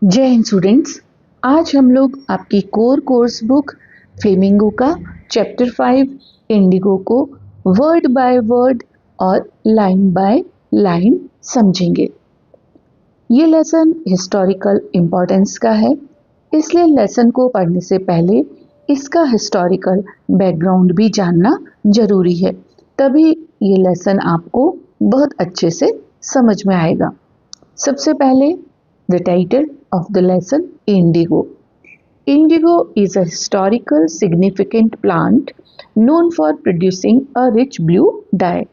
जय हिंद स्टूडेंट्स। आज हम लोग आपकी कोर कोर्स बुक फ्लेमिंगो का चैप्टर 5 इंडिगो को वर्ड बाय वर्ड और लाइन बाय लाइन समझेंगे। ये लेसन हिस्टोरिकल इम्पोर्टेंस का है, इसलिए लेसन को पढ़ने से पहले इसका हिस्टोरिकल बैकग्राउंड भी जानना जरूरी है, तभी ये लेसन आपको बहुत अच्छे से समझ में आएगा। सबसे पहले the title of the lesson, Indigo. Indigo is a historical significant plant known for producing a rich blue dye.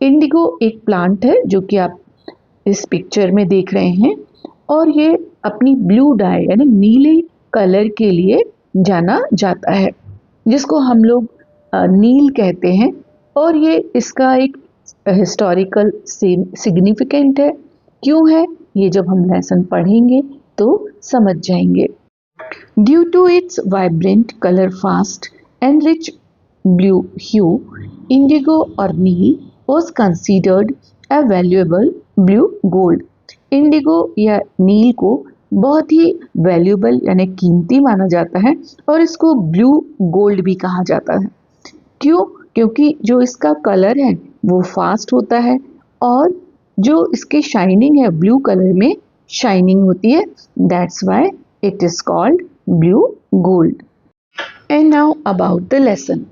Indigo एक प्लांट है जो कि आप इस पिक्चर में देख रहे हैं और ये अपनी ब्लू डाई यानी नीले कलर के लिए जाना जाता है, जिसको हम लोग नील कहते हैं। और ये इसका एक हिस्टोरिकल सिग्निफिकेंट है। क्यों है ये जब हम लेसन पढ़ेंगे तो समझ जाएंगे। Due to its vibrant colour, fast and rich blue hue, indigo और नील was considered a valuable blue gold. Indigo या नील को बहुत ही वैल्यूएबल यानी कीमती माना जाता है और इसको ब्लू गोल्ड भी कहा जाता है। क्यों? क्योंकि जो इसका कलर है वो फास्ट होता है और जो इसके शाइनिंग है ब्लू कलर में शाइनिंग होती है, that's why it is called blue gold. And now about the lesson.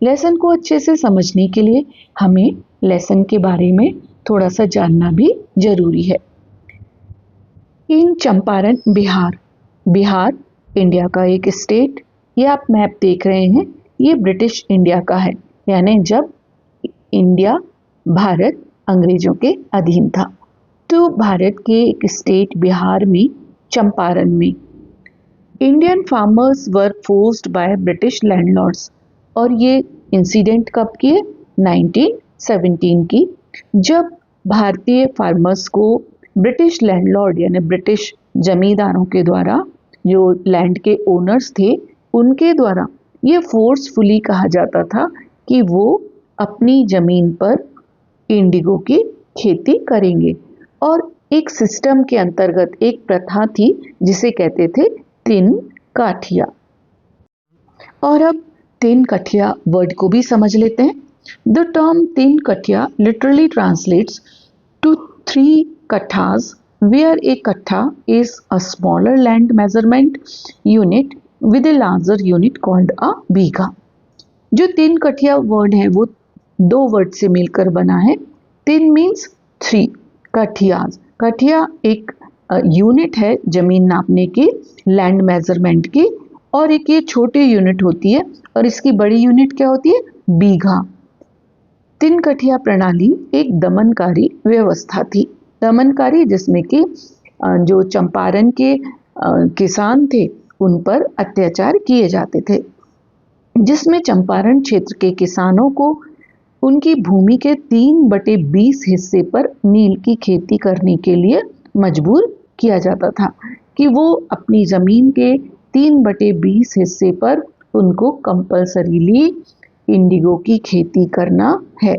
Lesson को अच्छे से समझने के लिए हमें लेसन के बारे में थोड़ा सा जानना भी जरूरी है। इन चंपारण बिहार, बिहार इंडिया का एक स्टेट, ये आप मैप देख रहे हैं, ये ब्रिटिश इंडिया का है, यानी जब इंडिया भारत अंग्रेजों के अधीन था। तो भारत के एक स्टेट बिहार में चंपारण में Indian farmers were forced by British landlords. और ये इंसिडेंट कब की है? 1917 की, जब भारतीय फार्मर्स को ब्रिटिश लैंडलॉर्ड यानी ब्रिटिश जमींदारों के द्वारा, जो लैंड के ओनर्स थे उनके द्वारा ये फोर्सफुली कहा जाता था कि वो अपनी ज़मीन पर इंडिगो की खेती करेंगे। और एक सिस्टम के अंतर्गत एक प्रथा थी जिसे कहते थे तीन काठिया। और अब तीन कठिया वर्ड को भी समझ लेते हैं। The term teen kathiya literally translates to 3 katthas, where a kattha is a smaller land measurement unit with a larger unit called a bigha. जो तीन कठिया वर्ड है वो 2 वर्ड से मिलकर बना है। तीन मीन्स 3 कठियाज। कठिया एक यूनिट है जमीन नापने की, लैंड मेजरमेंट की, और एक ये छोटी यूनिट होती है और इसकी बड़ी यूनिट क्या होती है? बीघा। तीन कठिया प्रणाली एक दमनकारी व्यवस्था थी। दमनकारी जिसमें कि जो चंपारण के किसान थे उन पर अत्याचार किए जाते थे, जिसमें चंपारण क्षेत्र के किसानों को उनकी भूमि के 3/20 हिस्से पर नील की खेती करने के लिए मजबूर किया जाता था कि वो अपनी ज़मीन के 3/20 हिस्से पर उनको कंपल्सरीली इंडिगो की खेती करना है।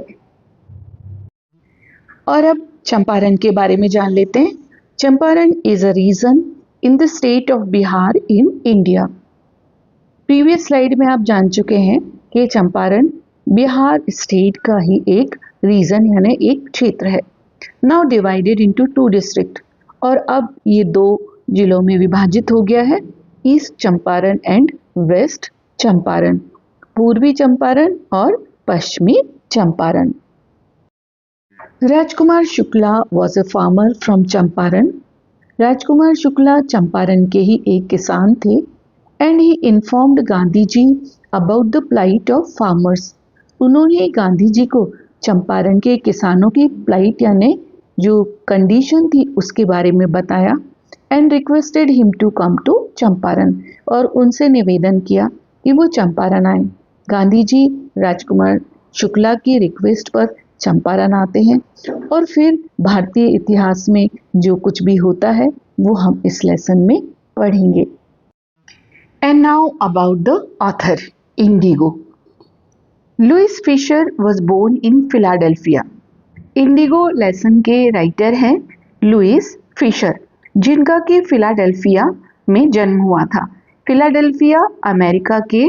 और अब चंपारण के बारे में जान लेते हैं। Champaran is a region in the state of Bihar in India. Previous slide में आप जान चुके हैं कि चंपारण बिहार स्टेट का ही एक रीजन यानी एक क्षेत्र है। नाउ डिवाइडेड इनटू 2 डिस्ट्रिक्ट, और अब ये 2 जिलों में विभाजित हो गया है, east Champaran and west Champaran, पूर्वी चंपारण और पश्चिमी Champaran. Rajkumar Shukla was a farmer from Champaran. Rajkumar Shukla Champaran के ही एक किसान थे and he informed Gandhi ji about the plight of farmers. उन्होंने गांधी जी को चंपारण के किसानों की प्लाइट यानी जो कंडीशन थी उसके बारे में बताया and requested him to come to Champaran, और उनसे निवेदन किया कि वो चंपारण आए। गांधी जी राजकुमार शुक्ला की रिक्वेस्ट पर चंपारण आते हैं और फिर भारतीय इतिहास में जो कुछ भी होता है वो हम इस लेसन में पढ़ेंगे। And now about the author indigo. Louis Fischer was born in Philadelphia. Indigo lesson के राइटर हैं लुइस फिशर, जिनका कि फिलाडेल्फिया में जन्म हुआ था। फिलाडेल्फिया अमेरिका के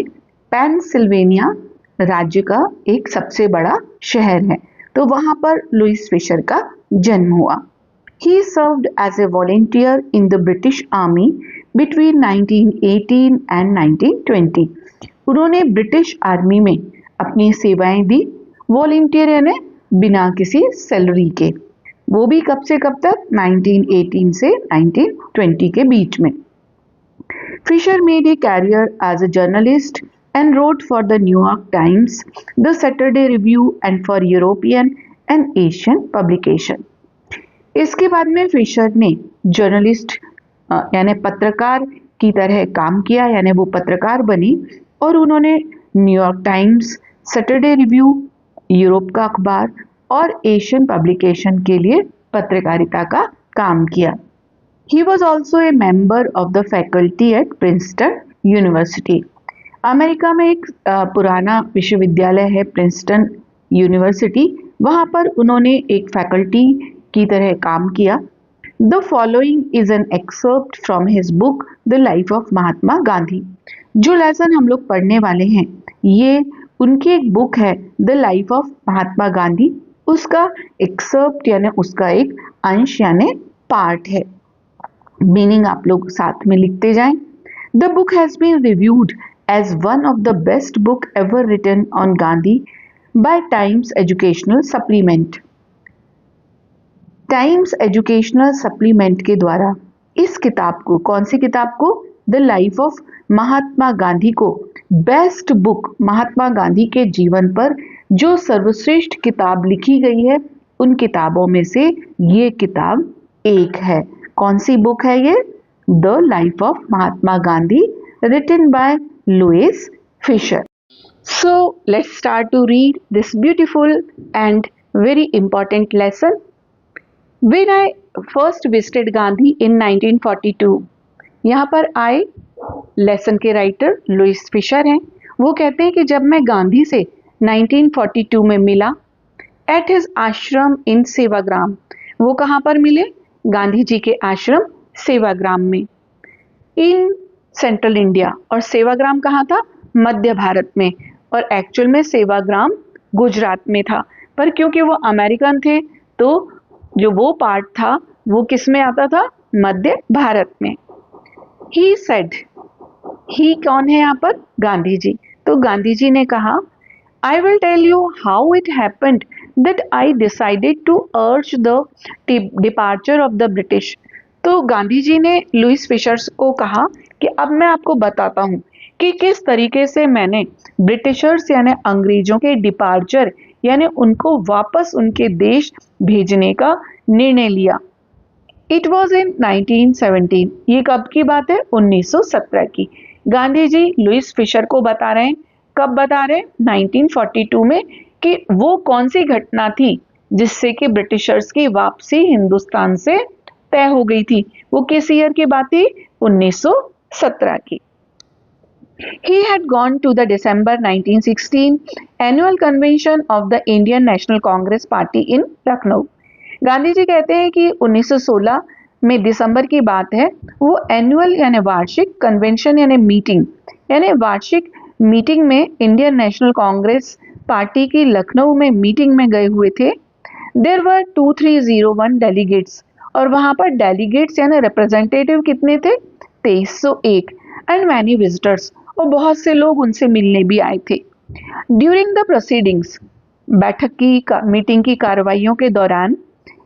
पेनसिल्वेनिया राज्य का एक सबसे बड़ा शहर है, तो वहां पर लुईस फिशर का जन्म हुआ। He served as a volunteer in the British Army between 1918 and 1920. उन्होंने ब्रिटिश आर्मी में अपनी सेवाएं दी, वॉलंटियर यानी बिना किसी सैलरी के। वो भी कब से कब तक? 1918 से 1920 के बीच में। Fisher made a career as a journalist and wrote for the New York Times, the Saturday Review and for European and Asian publication. इसके बाद में फिशर ने जर्नलिस्ट यानी पत्रकार की तरह काम किया, यानी वो पत्रकार बनी और उन्होंने New York times, Saturday review, Europe का अखबार और एशियन पब्लिकेशन के लिए पत्रकारिता का काम किया। He was also a member of the faculty at Princeton University. America में एक पुराना विश्वविद्यालय है प्रिंसटन यूनिवर्सिटी, वहाँ पर उन्होंने एक फैकल्टी की तरह काम किया। The following is an excerpt from his book the life of Mahatma Gandhi. जो लेसन हम लोग पढ़ने वाले हैं ये उनकी एक बुक है the life of Mahatma Gandhi, उसका एक्सर्प्ट यानी उसका एक अंश यानी पार्ट है। मीनिंग आप लोग साथ में लिखते जाएं। The book has been reviewed as one of the best book ever written on Gandhi by Times Educational Supplement. Times Educational Supplement के द्वारा इस किताब को, कौन सी किताब को? The life of Mahatma Gandhi को बेस्ट बुक, महात्मा गांधी के जीवन पर जो सर्वश्रेष्ठ किताब लिखी गई है उन किताबों में से ये किताब एक है। कौन सी बुक है ये? The life of Mahatma Gandhi, written by Louis Fischer. So let's start to read this beautiful and very important lesson. When I first visited Gandhi in 1942, यहाँ पर आए लेसन के राइटर लुईस फिशर हैं। वो कहते हैं कि जब मैं गांधी से 1942 में मिला एट हिज आश्रम इन सेवाग्राम। वो कहाँ पर मिले? गांधी जी के आश्रम सेवाग्राम में, इन सेंट्रल इंडिया। और सेवाग्राम कहाँ था? मध्य भारत में। और एक्चुअल में सेवाग्राम गुजरात में था, पर क्योंकि वो अमेरिकन थे तो जो वो पार्ट था वो किस में आता था? मध्य भारत में। ही सेड, ही कौन है यहाँ पर? गांधी जी। तो गांधी जी ने कहा, I will tell you how it happened that I decided to urge the departure of the British. तो गांधी जी ने लुईस फिशर को कहा कि अब मैं आपको बताता हूँ कि किस तरीके से मैंने ब्रिटिशर्स यानी अंग्रेजों के डिपार्चर यानी उनको वापस उनके देश भेजने का निर्णय लिया। It was in 1917। ये कब की बात है? 1917 की। गांधी जी लुईस फिशर को बता रहे हैं, कब बता रहे हैं? 1942 में, कि वो कौन सी घटना थी जिससे कि ब्रिटिशर्स की वापसी हिंदुस्तान से तय हो गई थी। वो किस ईयर की बात थी? 1917 की। He had gone to the December 1916 annual convention of the Indian National Congress Party in Lucknow. Gandhi ji कहते हैं कि 1916 में दिसंबर की बात है, वो एनुअल यानी वार्षिक, कन्वेंशन यानी मीटिंग, यानी वार्षिक मीटिंग में इंडियन नेशनल कांग्रेस पार्टी की लखनऊ में मीटिंग में गए हुए थे। देयर वर 2301 डेलीगेट्स, और वहां पर डेलीगेट्स यानी रिप्रेजेंटेटिव कितने थे? 2301, एंड मैनी विजिटर्स, और बहुत से लोग उनसे मिलने भी आए थे। ड्यूरिंग द प्रोसीडिंग्स, बैठक की मीटिंग की कार्रवाइयों के दौरान,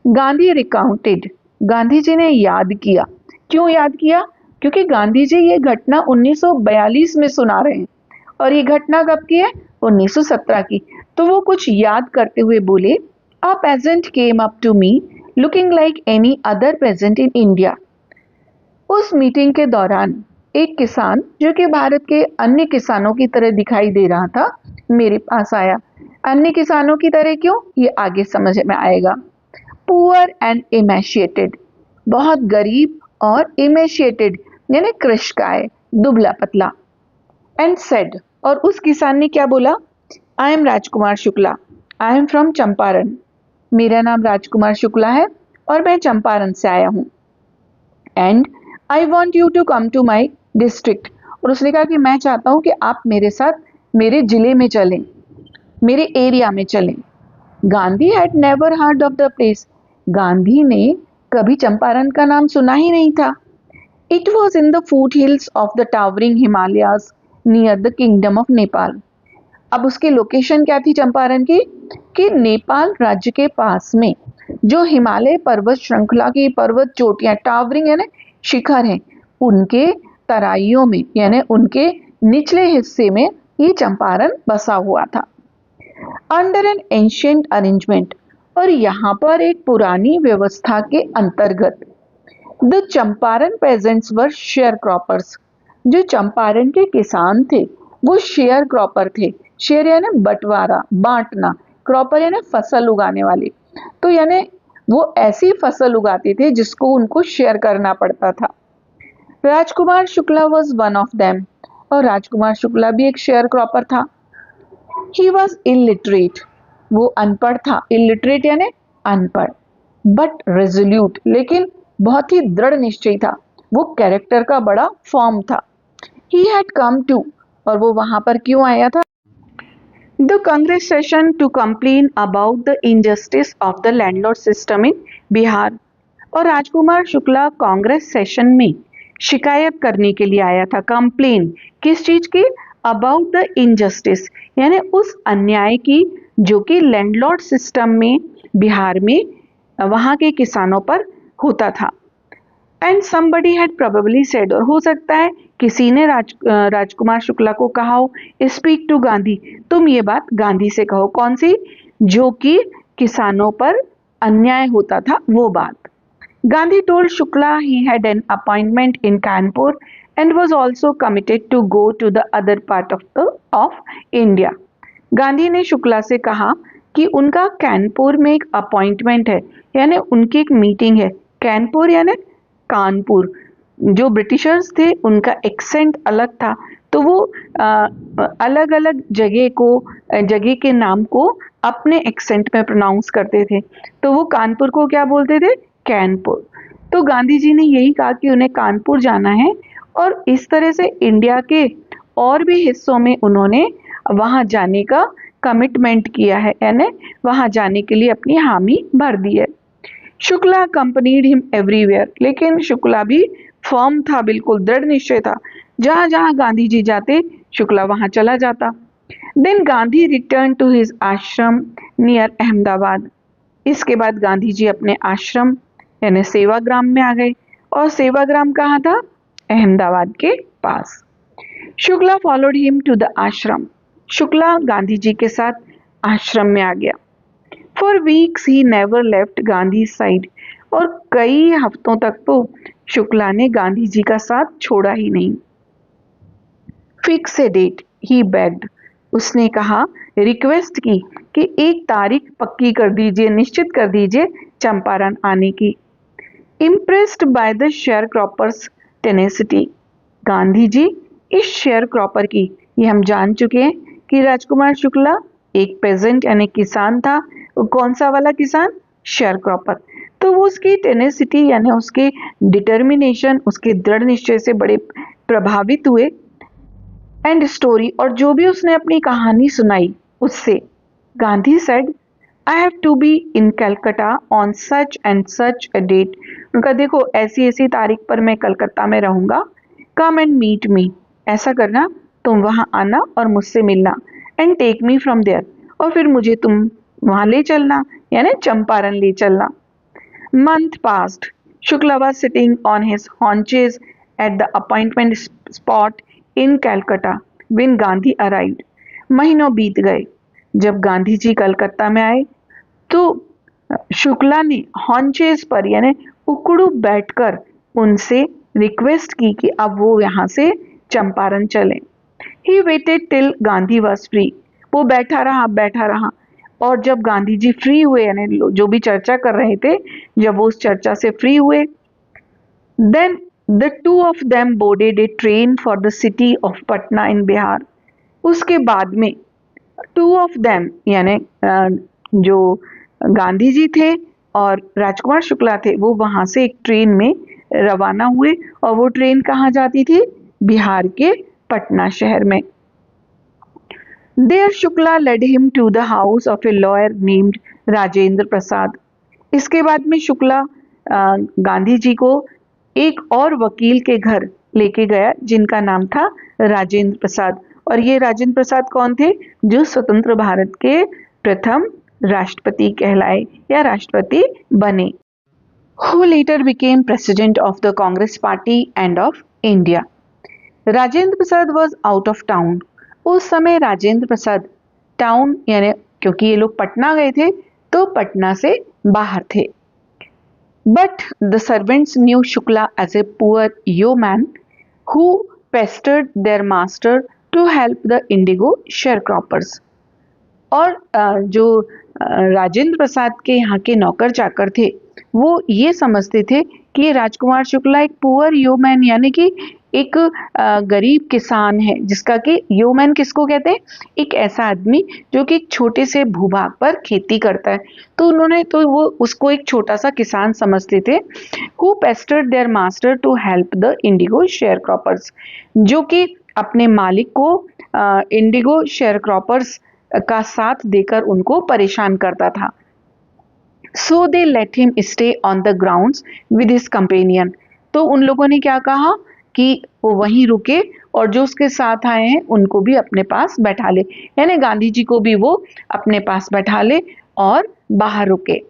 गांधी रिकाउंटेड, गांधी जी ने याद किया। क्यों याद किया? क्योंकि गांधी जी ये घटना 1942 में सुना रहे हैं और ये घटना कब की है? 1917 की। तो वो कुछ याद करते हुए बोले, a peasant came up to me looking like any other peasant in India. उस मीटिंग के दौरान एक किसान जो कि भारत के अन्य किसानों की तरह दिखाई दे रहा था मेरे पास आया। अन्य किसानों की तरह क्यों? ये आगे समझ में आएगा। पुअर एंड इमेशिएटेड, बहुत गरीब और इमेशिएटेड यानी कृशकाय, दुबला पतला। एंड सेड, और उस किसान ने क्या बोला? I am Rajkumar Shukla, I am from Champaran. मेरा नाम राजकुमार शुक्ला है और मैं चंपारण से आया हूँ। And I want you to come to my district, और उसने कहा कि मैं चाहता हूँ कि आप मेरे साथ मेरे जिले में चलें, मेरे एरिया में चलें। Gandhi had never heard of the place, Gandhi ने कभी चंपारण का नाम सुना ही नहीं था। It was in the foot hills of the towering Himalayas near the kingdom of Nepal. अब उसकी लोकेशन क्या थी चंपारण की, कि नेपाल राज्य के पास में जो हिमालय पर्वत श्रृंखला की पर्वत चोटियां, टावरिंग यानी शिखर हैं, उनके तराइयों में यानी उनके निचले हिस्से में ये चंपारण बसा हुआ था। अंडर एन एंशियंट अरेंजमेंट, और यहाँ पर एक पुरानी व्यवस्था के अंतर्गत, the Champaran pageants were share croppers, जो चंपारण के किसान थे वो शेयर क्रॉपर थे। शेयर यानी बंटवारा, बांटना, क्रॉपर यानी फसल उगाने वाले, तो यानी वो ऐसी फसल उगाते थे जिसको उनको शेयर करना पड़ता था। Rajkumar Shukla was one of them, और राजकुमार शुक्ला भी एक शेयर क्रॉपर था। ही वॉज इलिटरेट, वो अनपढ़ था, इलिटरेट यानी अनपढ़, बट रेजोल्यूट, लेकिन बहुत ही दृढ़ निश्चय था, वो कैरेक्टर का बड़ा फॉर्म था। ही हैड कम टू, और वो वहां पर क्यों आया था, the Congress session to complain about the injustice of the landlord system in Bihar. और राजकुमार शुक्ला कांग्रेस सेशन में शिकायत करने के लिए आया था। कंप्लेन किस चीज की, अबाउट द इनजस्टिस यानी उस अन्याय की जो कि लैंडलॉर्ड सिस्टम में बिहार में वहां के किसानों पर होता था। And somebody had probably said, और हो सकता है किसी ने राजकुमार शुक्ला को कहा हो, स्पीक टू गांधी, तुम ये बात गांधी से कहो। कौन सी, जो कि किसानों पर अन्याय होता था वो बात। Gandhi told Shukla he had an appointment in Kanpur and was also committed to go to the other part of India. Gandhi ने शुक्ला से कहा कि उनका कानपुर में एक अपॉइंटमेंट है, यानी उनकी एक मीटिंग है। कानपुर यानी कानपुर, जो ब्रिटिशर्स थे उनका एक्सेंट अलग था, तो वो अलग अलग जगह के नाम को अपने एक्सेंट में प्रोनाउंस करते थे, तो वो कानपुर को क्या बोलते थे, कानपुर। तो गांधी जी ने यही कहा कि उन्हें कानपुर जाना है, और इस तरह से इंडिया के और भी हिस्सों में उन्होंने वहां जाने का कमिटमेंट किया है, यानी वहां जाने के लिए अपनी हामी भर दी है। शुक्ला अकम्पनीड हिम एवरीवेयर, लेकिन शुक्ला भी फर्म था, बिल्कुल दृढ़ निश्चय था, जहां जहां गांधी जी जाते शुक्ला वहां चला जाता। Then Gandhi return to his ashram near Ahmedabad. इसके बाद गांधी जी अपने आश्रम यानी सेवाग्राम में आ गए, और सेवाग्राम कहाँ था, अहमदाबाद के पास। Shukla followed him to the ashram, Shukla Gandhi ji के साथ आश्रम में आ गया। For weeks he never left Gandhi side, और कई हफ्तों तक तो शुक्ला ने गांधी जी का साथ छोड़ा ही नहीं। Fix a date he begged, उसने कहा, रिक्वेस्ट की कि एक तारीख पक्की कर दीजिए, निश्चित कर दीजिए चंपारण आने की। Impressed by the sharecropper's tenacity, Gandhi ji इस शेयर क्रॉपर की, ये हम जान चुके हैं कि राजकुमार शुक्ला एक पेजेंट यानी किसान था। कौन सा वाला किसान, शेयर क्रॉपर। तो वो उसकी टेनेसिटी यानी उसके डिटर्मिनेशन, उसके दृढ़ निश्चय से बड़े प्रभावित हुए। एंड स्टोरी, और जो भी उसने अपनी कहानी सुनाई उससे, Gandhi said, I have to be in Calcutta on such and such a date. उनका देखो, ऐसी ऐसी तारीख पर मैं कलकत्ता में रहूंगा, कम एंड मीट मी, ऐसा करना, तुम वहां आना और मुझसे मिलना। And take me from there, और फिर मुझे तुम वहां ले चलना, यानी चंपारण ले चलना। Month passed, Shukla was sitting on his haunches at the appointment spot in Calcutta when Gandhi arrived. महीनों बीत गए, जब गांधी जी कलकत्ता में आए तो शुक्ला ने हॉन्चेस पर यानी उकड़ू बैठकर उनसे रिक्वेस्ट की कि अब वो यहाँ से चंपारण चलें। He waited till Gandhi was free, वो बैठा रहा, और जब गांधी जी फ्री हुए यानी जो भी चर्चा कर रहे थे, जब वो उस चर्चा से फ्री हुए, then the two of them boarded a train for the city of Patna in Bihar. उसके बाद में टू ऑफ देम यानी जो गांधी जी थे और राजकुमार शुक्ला थे, वो वहां से एक ट्रेन में रवाना हुए और वो ट्रेन कहाँ जाती थी? बिहार के पटना शहर में। There Shukla led him to the house of a lawyer named Rajendra Prasad. इसके बाद में शुक्ला गांधी जी को एक और वकील के घर लेके गया जिनका नाम था राजेंद्र प्रसाद। और ये राजेंद्र प्रसाद कौन थे? जो स्वतंत्र भारत के प्रथम राष्ट्रपति कहलाए या राष्ट्रपति बने। Who later became president of the Congress Party and of India. Rajendra Prasad was out of town। उस समय राजेंद्र प्रसाद टाउन यानी क्योंकि ये लोग पटना गए थे तो पटना से बाहर थे। But the servants knew Shukla as a poor yeoman who pestered their master to help the indigo sharecroppers। और जो राजेंद्र प्रसाद के यहाँ के नौकर चाकर थे वो ये समझते थे कि राजकुमार शुक्ला एक पुअर योमैन यानी कि एक गरीब किसान है, जिसका कि योमैन किसको कहते हैं? एक ऐसा आदमी जो कि एक छोटे से भूभाग पर खेती करता है। तो वो उसको एक छोटा सा किसान समझते थे। Who pestered their master to help the indigo sharecroppers, जो कि अपने मालिक को इंडिगो शेयर क्रॉपर्स का साथ देकर उनको परेशान करता था। So they let him stay on the grounds with his companion। तो उन लोगों ने क्या कहा कि वो वहीं रुके और जो उसके साथ आए हैं उनको भी अपने पास बैठा ले, यानी गांधी जी को भी वो अपने पास बैठा ले और बाहर रुके।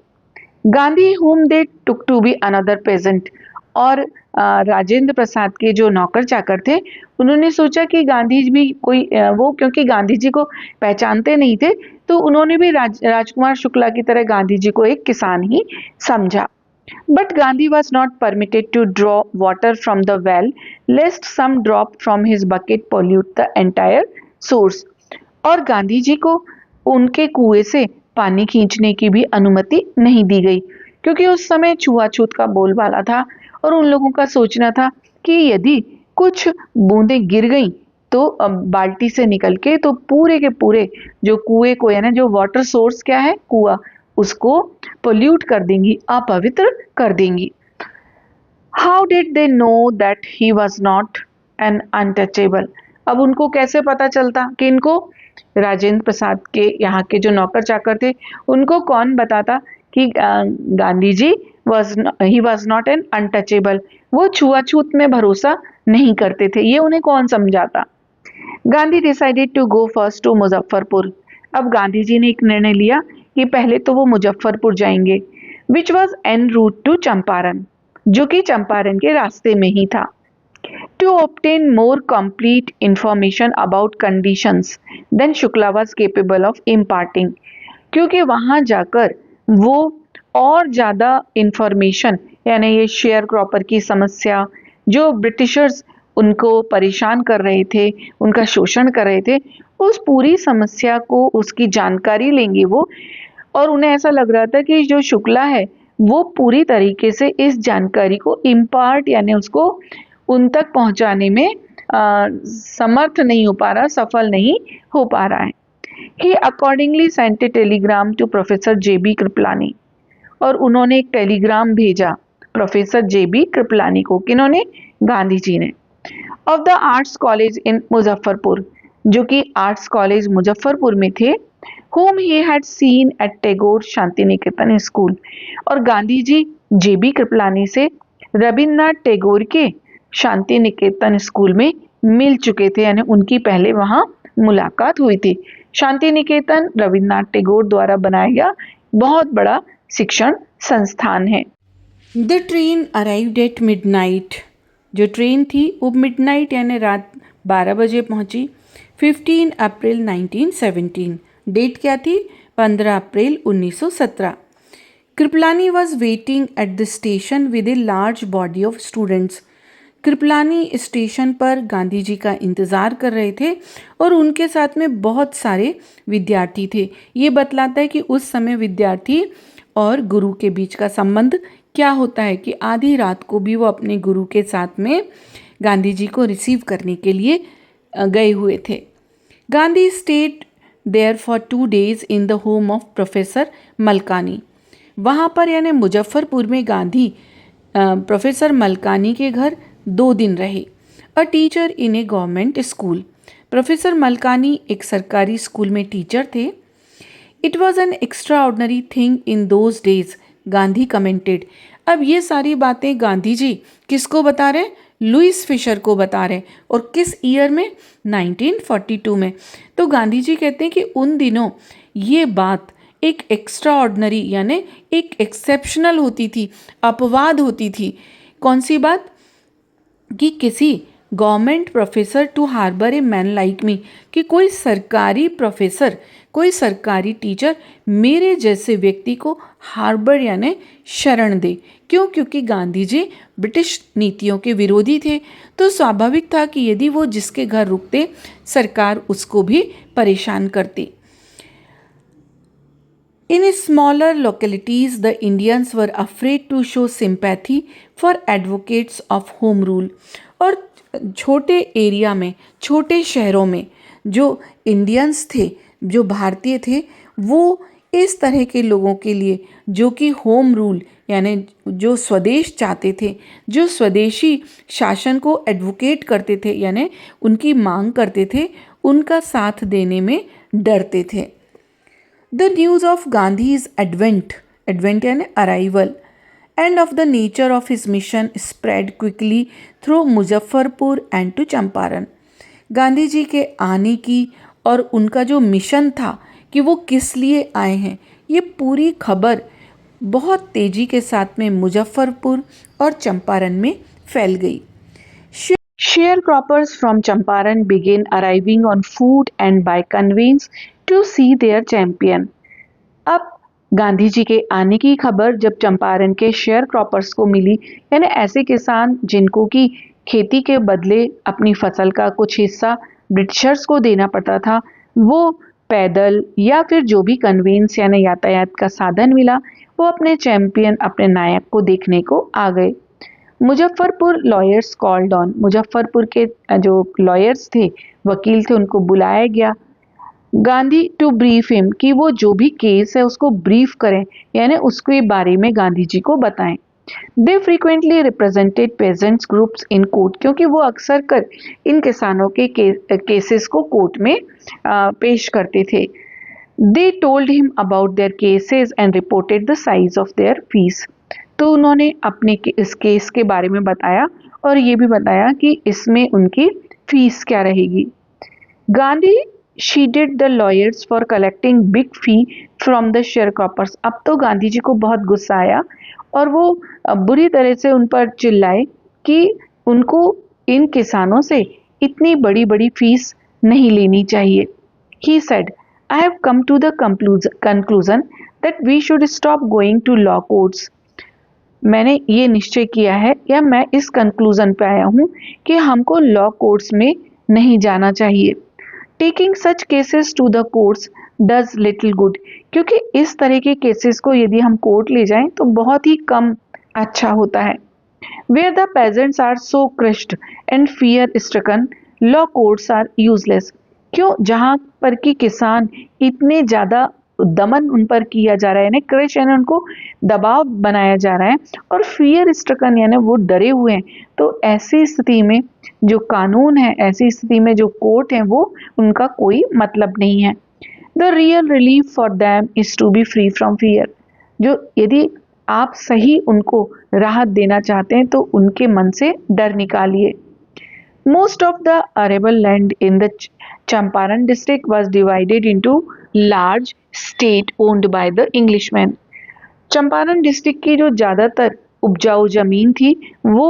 Gandhi whom they took to be another peasant। और राजेंद्र प्रसाद के जो नौकर चाकर थे उन्होंने सोचा कि गांधी जी भी कोई वो क्योंकि गांधी जी को पहचानते नहीं थे तो उन्होंने भी राजकुमार शुक्ला की तरह गांधी जी को एक किसान ही समझा। But Gandhi was not permitted to draw water from the well lest some drop from his bucket pollute the entire source। और गांधी जी को उनके कुएं से पानी खींचने की भी अनुमति नहीं दी गई क्योंकि उस समय छुआछूत का बोलबाला था और उन लोगों का सोचना था कि यदि कुछ बूंदें गिर गईं तो बाल्टी से निकल के तो पूरे के पूरे जो कुएं को यानी जो वाटर सोर्स क्या है कुआं उसको पोल्यूट कर देंगी, अपवित्र कर देंगी। How did they know that he was not an untouchable. अब उनको कैसे पता चलता कि इनको राजेंद्र प्रसाद के यहाँ के जो नौकर चाकर थे उनको कौन बताता कि Gandhi ji he was not an untouchable, वो छुआछूत में भरोसा नहीं करते थे, ये उन्हें कौन समझाता। Gandhi decided to go first to Muzaffarpur. अब गांधी जी ने एक निर्णय लिया कि पहले तो वो मुजफ्फरपुर जाएंगे, which was en route to Champaran, जो कि चंपारण के रास्ते में ही था। To obtain more complete information about conditions than Shukla was capable of imparting, क्योंकि वहां जाकर वो और ज़्यादा इंफॉर्मेशन यानी ये शेयर क्रॉपर की समस्या जो ब्रिटिशर्स उनको परेशान कर रहे थे, उनका शोषण कर रहे थे, उस पूरी समस्या को उसकी जानकारी लेंगे वो। और उन्हें ऐसा लग रहा था कि जो शुक्ला है वो पूरी तरीके से इस जानकारी को इम्पार्ट यानी उसको उन तक पहुंचाने में समर्थ नहीं हो पा रहा, सफल नहीं हो पा रहा है। He accordingly sent a telegram to professor JB Kripalani. और उन्होंने एक टेलीग्राम भेजा प्रोफेसर JB कृपलानी को, किन्होंने? गांधी जी ने। Of the arts college in Muzaffarpur, जो कि आर्ट्स कॉलेज मुजफ्फरपुर में थे, whom he had seen at Tagore Shanti Niketan school. और गांधी जी JB कृपलानी से रविन्द्रनाथ टैगोर के शांति निकेतन स्कूल में मिल चुके थे, यानी उनकी पहले वहां मुलाकात हुई थी। शांति निकेतन रविन्द्रनाथ टैगोर द्वारा बनाया गया बहुत बड़ा शिक्षण संस्थान है। The train arrived at midnight, जो ट्रेन थी वो मिडनाइट यानी रात 12 बजे पहुंची। 15 अप्रैल 1917, डेट क्या थी? 15 अप्रैल 1917। Kripalani was waiting at the station with a large body of students. Kripalani station पर गांधी जी का इंतज़ार कर रहे थे और उनके साथ में बहुत सारे विद्यार्थी थे। ये बतलाता है कि उस समय विद्यार्थी और गुरु के बीच का संबंध क्या होता है कि आधी रात को भी वो अपने गुरु के साथ में गांधी जी को रिसीव करने के लिए गए हुए थे। Gandhi stayed there for 2 days in the home of professor Malkani. वहाँ पर यानी मुजफ्फरपुर में गांधी प्रोफेसर मलकानी के घर 2 दिन रहे। A teacher in A government school. Professor Malkani एक सरकारी स्कूल में टीचर थे। It was an extra ordinary thing in those days, Gandhi commented. अब ये सारी बातें गांधी जी किसको बता रहे हैं? लुइस फिशर को बता रहे हैं। और किस ईयर में? 1942 में। तो गांधी जी कहते हैं कि उन दिनों ये बात एक एक्स्ट्रा ऑर्डनरी यानी एक एक्सेप्शनल होती थी, अपवाद होती थी। कौन सी बात? कि किसी government professor to harbour a man like me, कि कोई सरकारी प्रोफेसर, कोई सरकारी टीचर मेरे जैसे व्यक्ति को हार्बर यानी शरण दे। क्यों? क्योंकि गांधी जी ब्रिटिश नीतियों के विरोधी थे। तो स्वाभाविक था कि यदि वो जिसके घर रुकते सरकार उसको भी परेशान करती। In smaller localities, the Indians were afraid to show sympathy for advocates of home rule. और छोटे एरिया में, छोटे शहरों में जो इंडियंस थे, जो भारतीय थे, वो इस तरह के लोगों के लिए जो कि होम रूल यानी जो स्वदेश चाहते थे, जो स्वदेशी शासन को एडवोकेट करते थे यानी उनकी मांग करते थे, उनका साथ देने में डरते थे। The news of Gandhi's advent यानी arrival, and of the nature of his mission spread quickly through Muzaffarpur and to Champaran. Gandhi ji के आने की और उनका जो मिशन था कि वो किस लिए आए हैं, ये पूरी खबर बहुत तेजी के साथ में मुजफ्फरपुर और चंपारण में फैल गई। Sharecroppers from Champaran began arriving on foot and by conveyance to see their champion. अब गांधी जी के आने की खबर जब चंपारण के शेयर क्रॉपर्स को मिली, यानी ऐसे किसान जिनको की खेती के बदले अपनी फसल का कुछ हिस्सा ब्रिटिशर्स को देना पड़ता था, वो पैदल या फिर जो भी कन्वेंस यानी यातायात का साधन मिला, वो अपने चैंपियन, अपने नायक को देखने को आ गए। Muzaffarpur lawyers called on, Muzaffarpur के जो लॉयर्स थे, वकील थे, उनको बुलाया गया। गांधी टू ब्रीफ हिम, कि वो जो भी केस है उसको ब्रीफ करें यानी उसके बारे में गांधी जी को बताएं। They frequently represented peasants groups in court, क्योंकि वो अक्सर कर इन किसानों के केसेस को कोर्ट में पेश करते थे। They told him about their cases and reported the size of their fees, तो उन्होंने अपने इस केस के बारे में बताया और ये भी बताया कि इसमें उनकी फीस क्या रहेगी। Gandhi chided the lawyers for collecting big fee from the sharecroppers. अब तो गांधी जी को बहुत गुस्सा आया और वो बुरी तरह से उन पर चिल्लाए कि उनको इन किसानों से इतनी बड़ी बड़ी फीस नहीं लेनी चाहिए। He said, I have come to the conclusion that we should stop going to law courts. मैंने ये निश्चय किया है या मैं इस कंक्लूजन पे आया हूँ कि हमको लॉ कोर्ट्स में नहीं जाना चाहिए। Taking such cases to the courts does little good, क्योंकि इस तरह के केसेस को यदि हम कोर्ट ले जाएं तो बहुत ही कम अच्छा होता है। Where the peasants are so crushed and fear stricken, law courts are useless. क्यों? जहाँ पर कि किसान इतने ज़्यादा दमन उन पर किया जा रहा है, यानी क्रश यानी उनको दबाव बनाया जा रहा है, और फियर स्ट्रिकन यानी वो डरे हुए हैं, तो ऐसी स्थिति में जो कानून है, ऐसी स्थिति में जो कोर्ट है, वो उनका कोई मतलब नहीं है। The real relief for them is to be free from fear, जो यदि आप सही उनको राहत देना चाहते हैं तो उनके मन से डर निकालिए। Most of the arable land in the Champaran district was divided into large state owned by the Englishmen. Champaran district की जो ज़्यादातर उपजाऊ जमीन थी वो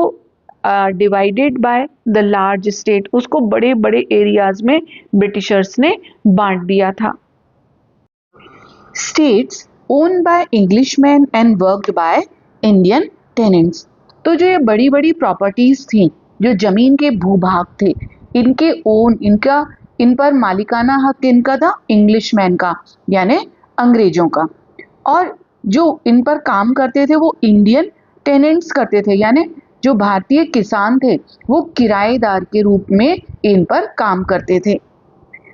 divided by the large state, उसको बड़े बड़े एरियाज में ब्रिटिशर्स ने बांट दिया था। States owned by Englishman and worked by Indian tenants, तो जो ये बड़ी बड़ी प्रॉपर्टीज थी, जो जमीन के भूभाग थे, इनके ओन, इनका इन पर मालिकाना हक इनका था इंग्लिशमैन का यानी अंग्रेजों का, और जो इन पर काम करते थे वो इंडियन टेनेंट्स करते थे, यानी जो भारतीय किसान थे वो किराएदार के रूप में इन पर काम करते थे।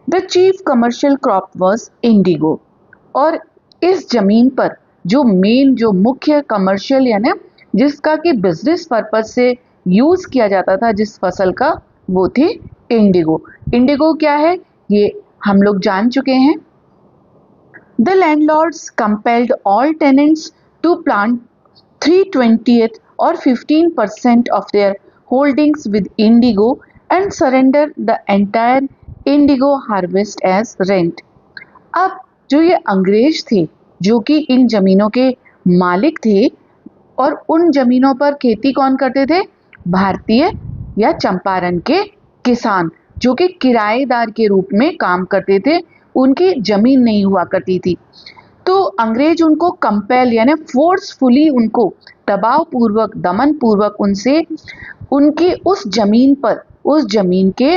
The chief commercial crop was Indigo, और इस जमीन पर जो मेन, जो मुख्य कमर्शियल यानी जिसका कि बिजनेस पर्पज से यूज किया जाता था, जिस फसल का, वो थी इंडिगो। इंडिगो क्या है ये हम लोग जान चुके हैं। The landlords compelled all tenants to plant 3/20th or 15% of their holdings with indigo and surrender the entire indigo harvest as rent। अब जो ये अंग्रेज थे जो कि इन जमीनों के मालिक थे, और उन जमीनों पर खेती कौन करते थे? भारतीय या चंपारण के किसान, जो कि किराएदार के रूप में काम करते थे, उनकी जमीन नहीं हुआ करती थी। तो अंग्रेज उनको कंपेल यानी फोर्सफुली, उनको दबाव पूर्वक, दमन पूर्वक उनसे उनकी उस जमीन पर, उस जमीन के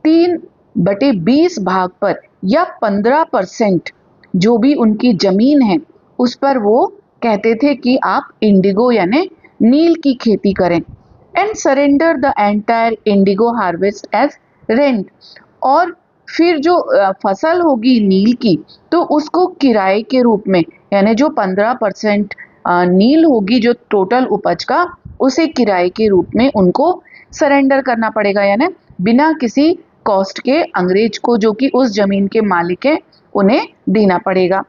3/20 भाग पर या 15% जो भी उनकी जमीन है उस पर वो कहते थे कि आप इंडिगो यानी नील की खेती करें। And surrender the entire indigo harvest as rent, और फिर जो फसल होगी नील की तो उसको किराए के रूप में, यानी जो 15% नील होगी जो टोटल उपज का, उसे किराए के रूप में उनको सरेंडर करना पड़ेगा, यानी बिना किसी कॉस्ट के अंग्रेज को, जो कि उस जमीन के मालिक है, उन्हें देना पड़ेगा।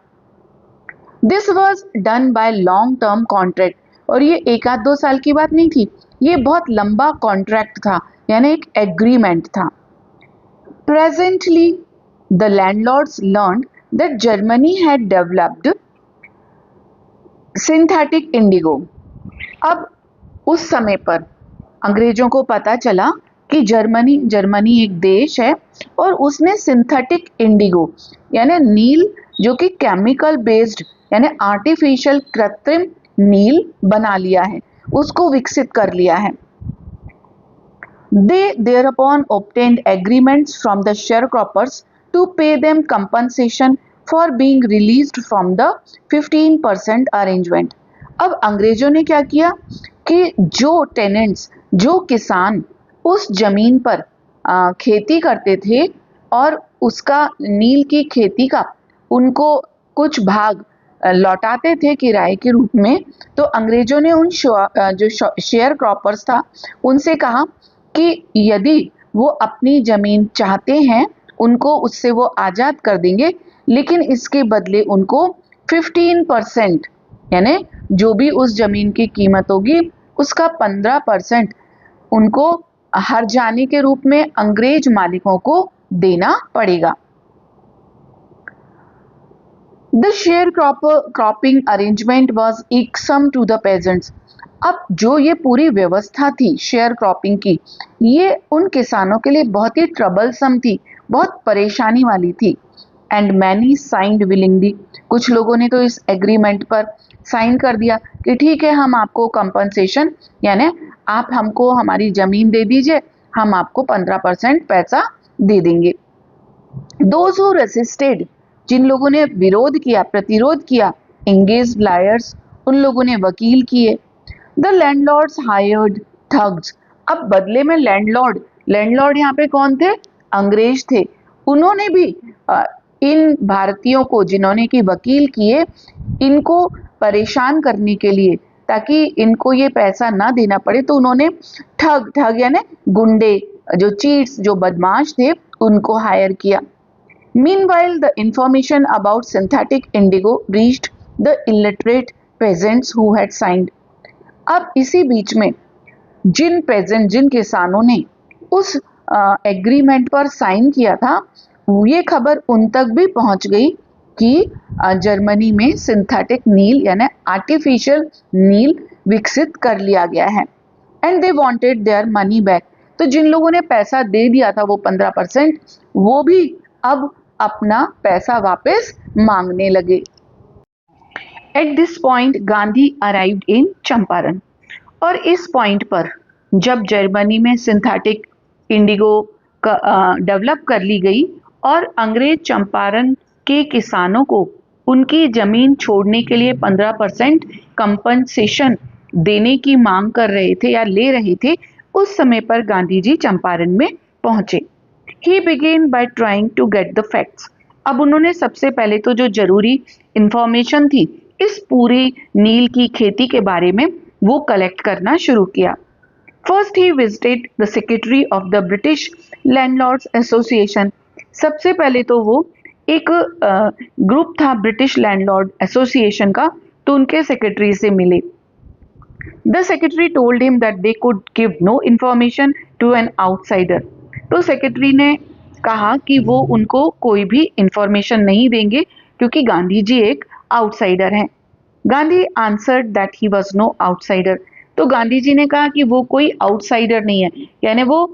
This was done by long term contract, और ये 1-2 साल की बात नहीं थी, ये बहुत लंबा कॉन्ट्रैक्ट था, यानी एक एग्रीमेंट था। Presently, the landlords learned that Germany had developed synthetic indigo। अब उस समय पर अंग्रेजों को पता चला कि जर्मनी एक देश है और उसने सिंथेटिक इंडिगो यानी नील, जो कि केमिकल बेस्ड यानी आर्टिफिशियल कृत्रिम नील बना लिया है, उसको विकसित कर लिया है। They thereupon obtained agreements from the sharecroppers to pay them compensation for being released from the 15% arrangement। अब अंग्रेजों ने क्या किया कि जो टेनेंट्स, जो किसान उस जमीन पर खेती करते थे और उसका नील की खेती का उनको कुछ भाग लौटाते थे किराए के रूप में, तो अंग्रेजों ने उन जो शेयर क्रॉपर्स था उनसे कहा कि यदि वो अपनी जमीन चाहते हैं उनको उससे वो आज़ाद कर देंगे, लेकिन इसके बदले उनको 15% यानी जो भी उस जमीन की कीमत होगी उसका 15% उनको हर्जाने के रूप में अंग्रेज मालिकों को देना पड़ेगा। The sharecropping arrangement was irksome to the peasants। अब जो ये पूरी व्यवस्था थी शेयर क्रॉपिंग की, ये उन किसानों के लिए बहुत ही ट्रबलसम थी, बहुत परेशानी वाली थी। एंड मैनी साइंड विलिंगली, कुछ लोगों ने तो इस एग्रीमेंट पर साइन कर दिया कि ठीक है, हम आपको कंपनसेशन यानी आप हमको हमारी जमीन दे दीजिए, हम आपको 15% पैसा दे देंगे। दोज हु रेसिस्टेड, जिन लोगों ने विरोध किया, प्रतिरोध किया, एंगेज्ड लायर्स, उन लोगों ने वकील किए। द लैंडलॉर्ड्स हायर्ड थग्स, अब बदले में लैंडलॉर्ड यहाँ पे कौन थे? अंग्रेज थे। उन्होंने भी इन भारतीयों को जिन्होंने कि वकील किए, इनको परेशान करने के लिए, ताकि इनको ये पैसा ना देना पड़े, तो उन्होंने ठग यानी गुंडे, जो चीट्स, जो बदमाश थे, उनको हायर किया। Meanwhile, the information about synthetic indigo reached the illiterate peasants who had signed। अब इसी बीच में जिन किसानों ने उस एग्रीमेंट पर साइन किया था, ये खबर उन तक भी पहुंच गई कि जर्मनी में सिंथेटिक नील यानी आर्टिफिशियल नील विकसित कर लिया गया है। And they wanted their money back, तो जिन लोगों ने पैसा दे दिया था वो 15%, वो भी अब अपना पैसा वापस मांगने लगे। At this point Gandhi arrived in Champaran, और इस पॉइंट पर जब जर्मनी में सिंथेटिक इंडिगो डेवलप कर ली गई और अंग्रेज चंपारण के किसानों को उनकी जमीन छोड़ने के लिए 15% कंपनसेशन देने की मांग कर रहे थे या ले रहे थे, उस समय पर गांधी जी चंपारण में पहुंचे। He began by trying to get the facts। अब उन्होंने सबसे पहले तो जो जरूरी इंफॉर्मेशन थी इस पूरी नील की खेती के बारे में, वो कलेक्ट करना शुरू किया। First he visited the secretary of the British landlords association. सबसे पहले तो वो एक ग्रुप था ब्रिटिश लैंडलॉर्ड एसोसिएशन का, तो उनके सेक्रेटरी से मिले। The secretary told him that they could give no information to an outsider. तो सेक्रेटरी ने कहा कि वो उनको कोई भी इंफॉर्मेशन नहीं देंगे क्योंकि गांधी जी एक आउटसाइडर हैं। Gandhi answered that he was no outsider. तो गांधी जी ने कहा कि वो कोई आउटसाइडर नहीं है, यानी वो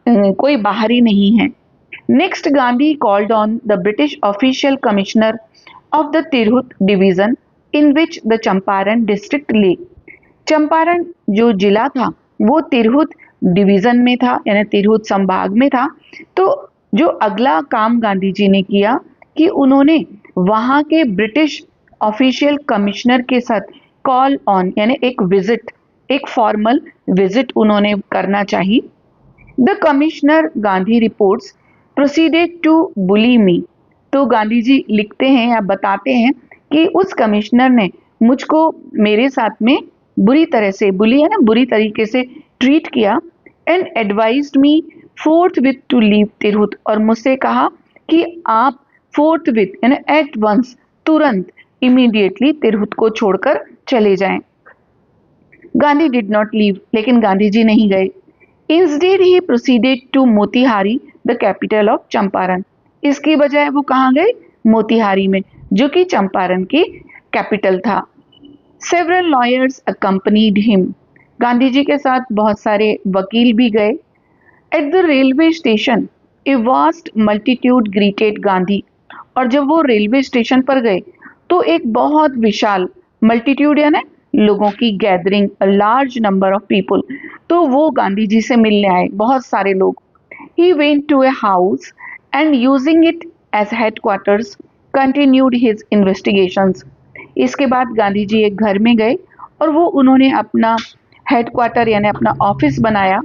कोई बाहरी नहीं है। Next Gandhi called on the British official commissioner of the Tirhut division in which the Champaran district ले। चंपारण जो जिला था वो तिरहुत डिवीजन में था, यानी तिरहुत संभाग में था। तो जो अगला काम गांधी जी ने किया कि उन्होंने वहां के ब्रिटिश ऑफिशियल कमिश्नर के साथ कॉल ऑन, यानी एक विजिट, एक फॉर्मल विजिट उन्होंने करना चाहिए। The commissioner Gandhi reports proceeded to bully me. तो गांधी जी लिखते हैं या बताते हैं कि उस कमिश्नर ने मुझको मेरे साथ में बुरी तरह से, बुली है ना, बुरी तरीके से ट्रीट किया। And advised me fourth with to leave Tirhut. और मुझसे कहा कि आप फोर्थ विथ यानी एट वंस, तुरंत, इमीडिएटली तिरहुत को छोड़कर चले जाएं। गांधी डिड नॉट लीव, लेकिन गांधी जी नहीं गए। Instead he proceeded to Motihari the capital of Champaran. इसकी बजाय वो कहाँ गए? मोतिहारी में, जो कि चंपारण की कैपिटल था। Several lawyers accompanied him. Gandhi ji के साथ बहुत सारे वकील भी गए। At the railway station a vast multitude greeted Gandhi. और जब वो रेलवे स्टेशन पर गए तो एक बहुत विशाल मल्टीट्यूड, यानी लोगों की gathering, a large number of people, तो वो गांधी जी से मिलने आए, बहुत सारे लोग। He went to a house and using it as headquarters continued his investigations. इसके बाद गांधी जी एक घर में गए और वो उन्होंने अपना हेडक्वार्टर यानी अपना ऑफिस बनाया,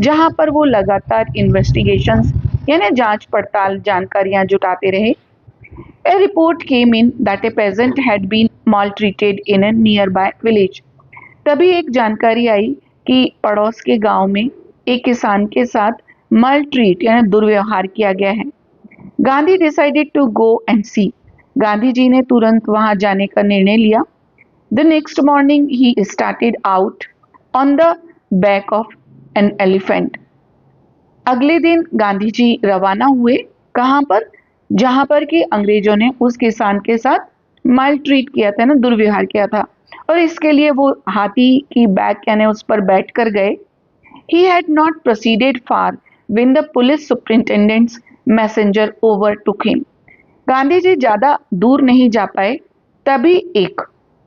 जहां पर वो लगातार इन्वेस्टिगेशंस यानी जांच पड़ताल, जानकारियां जुटाते रहे। A report came in that a peasant had been maltreated in a nearby village. तभी एक जानकारी आई कि पड़ोस के गांव में एक किसान के साथ maltreat यानी दुर्व्यवहार किया गया है। Gandhi decided to go and see. Gandhi ji ने तुरंत वहां जाने का निर्णय लिया। The next morning he started out on the back of an elephant. अगले दिन गांधी जी रवाना हुए, कहां पर? जहां पर कि अंग्रेजों ने उस किसान के साथ मालट्रीट किया था ना, दुर्व्यवहार किया था, और इसके लिए वो हाथी की बैक यानी उस पर बैठ कर गए। He had not proceeded far when the police superintendent's messenger overtook him. Gandhi ji ज्यादा दूर नहीं जा पाए, तभी एक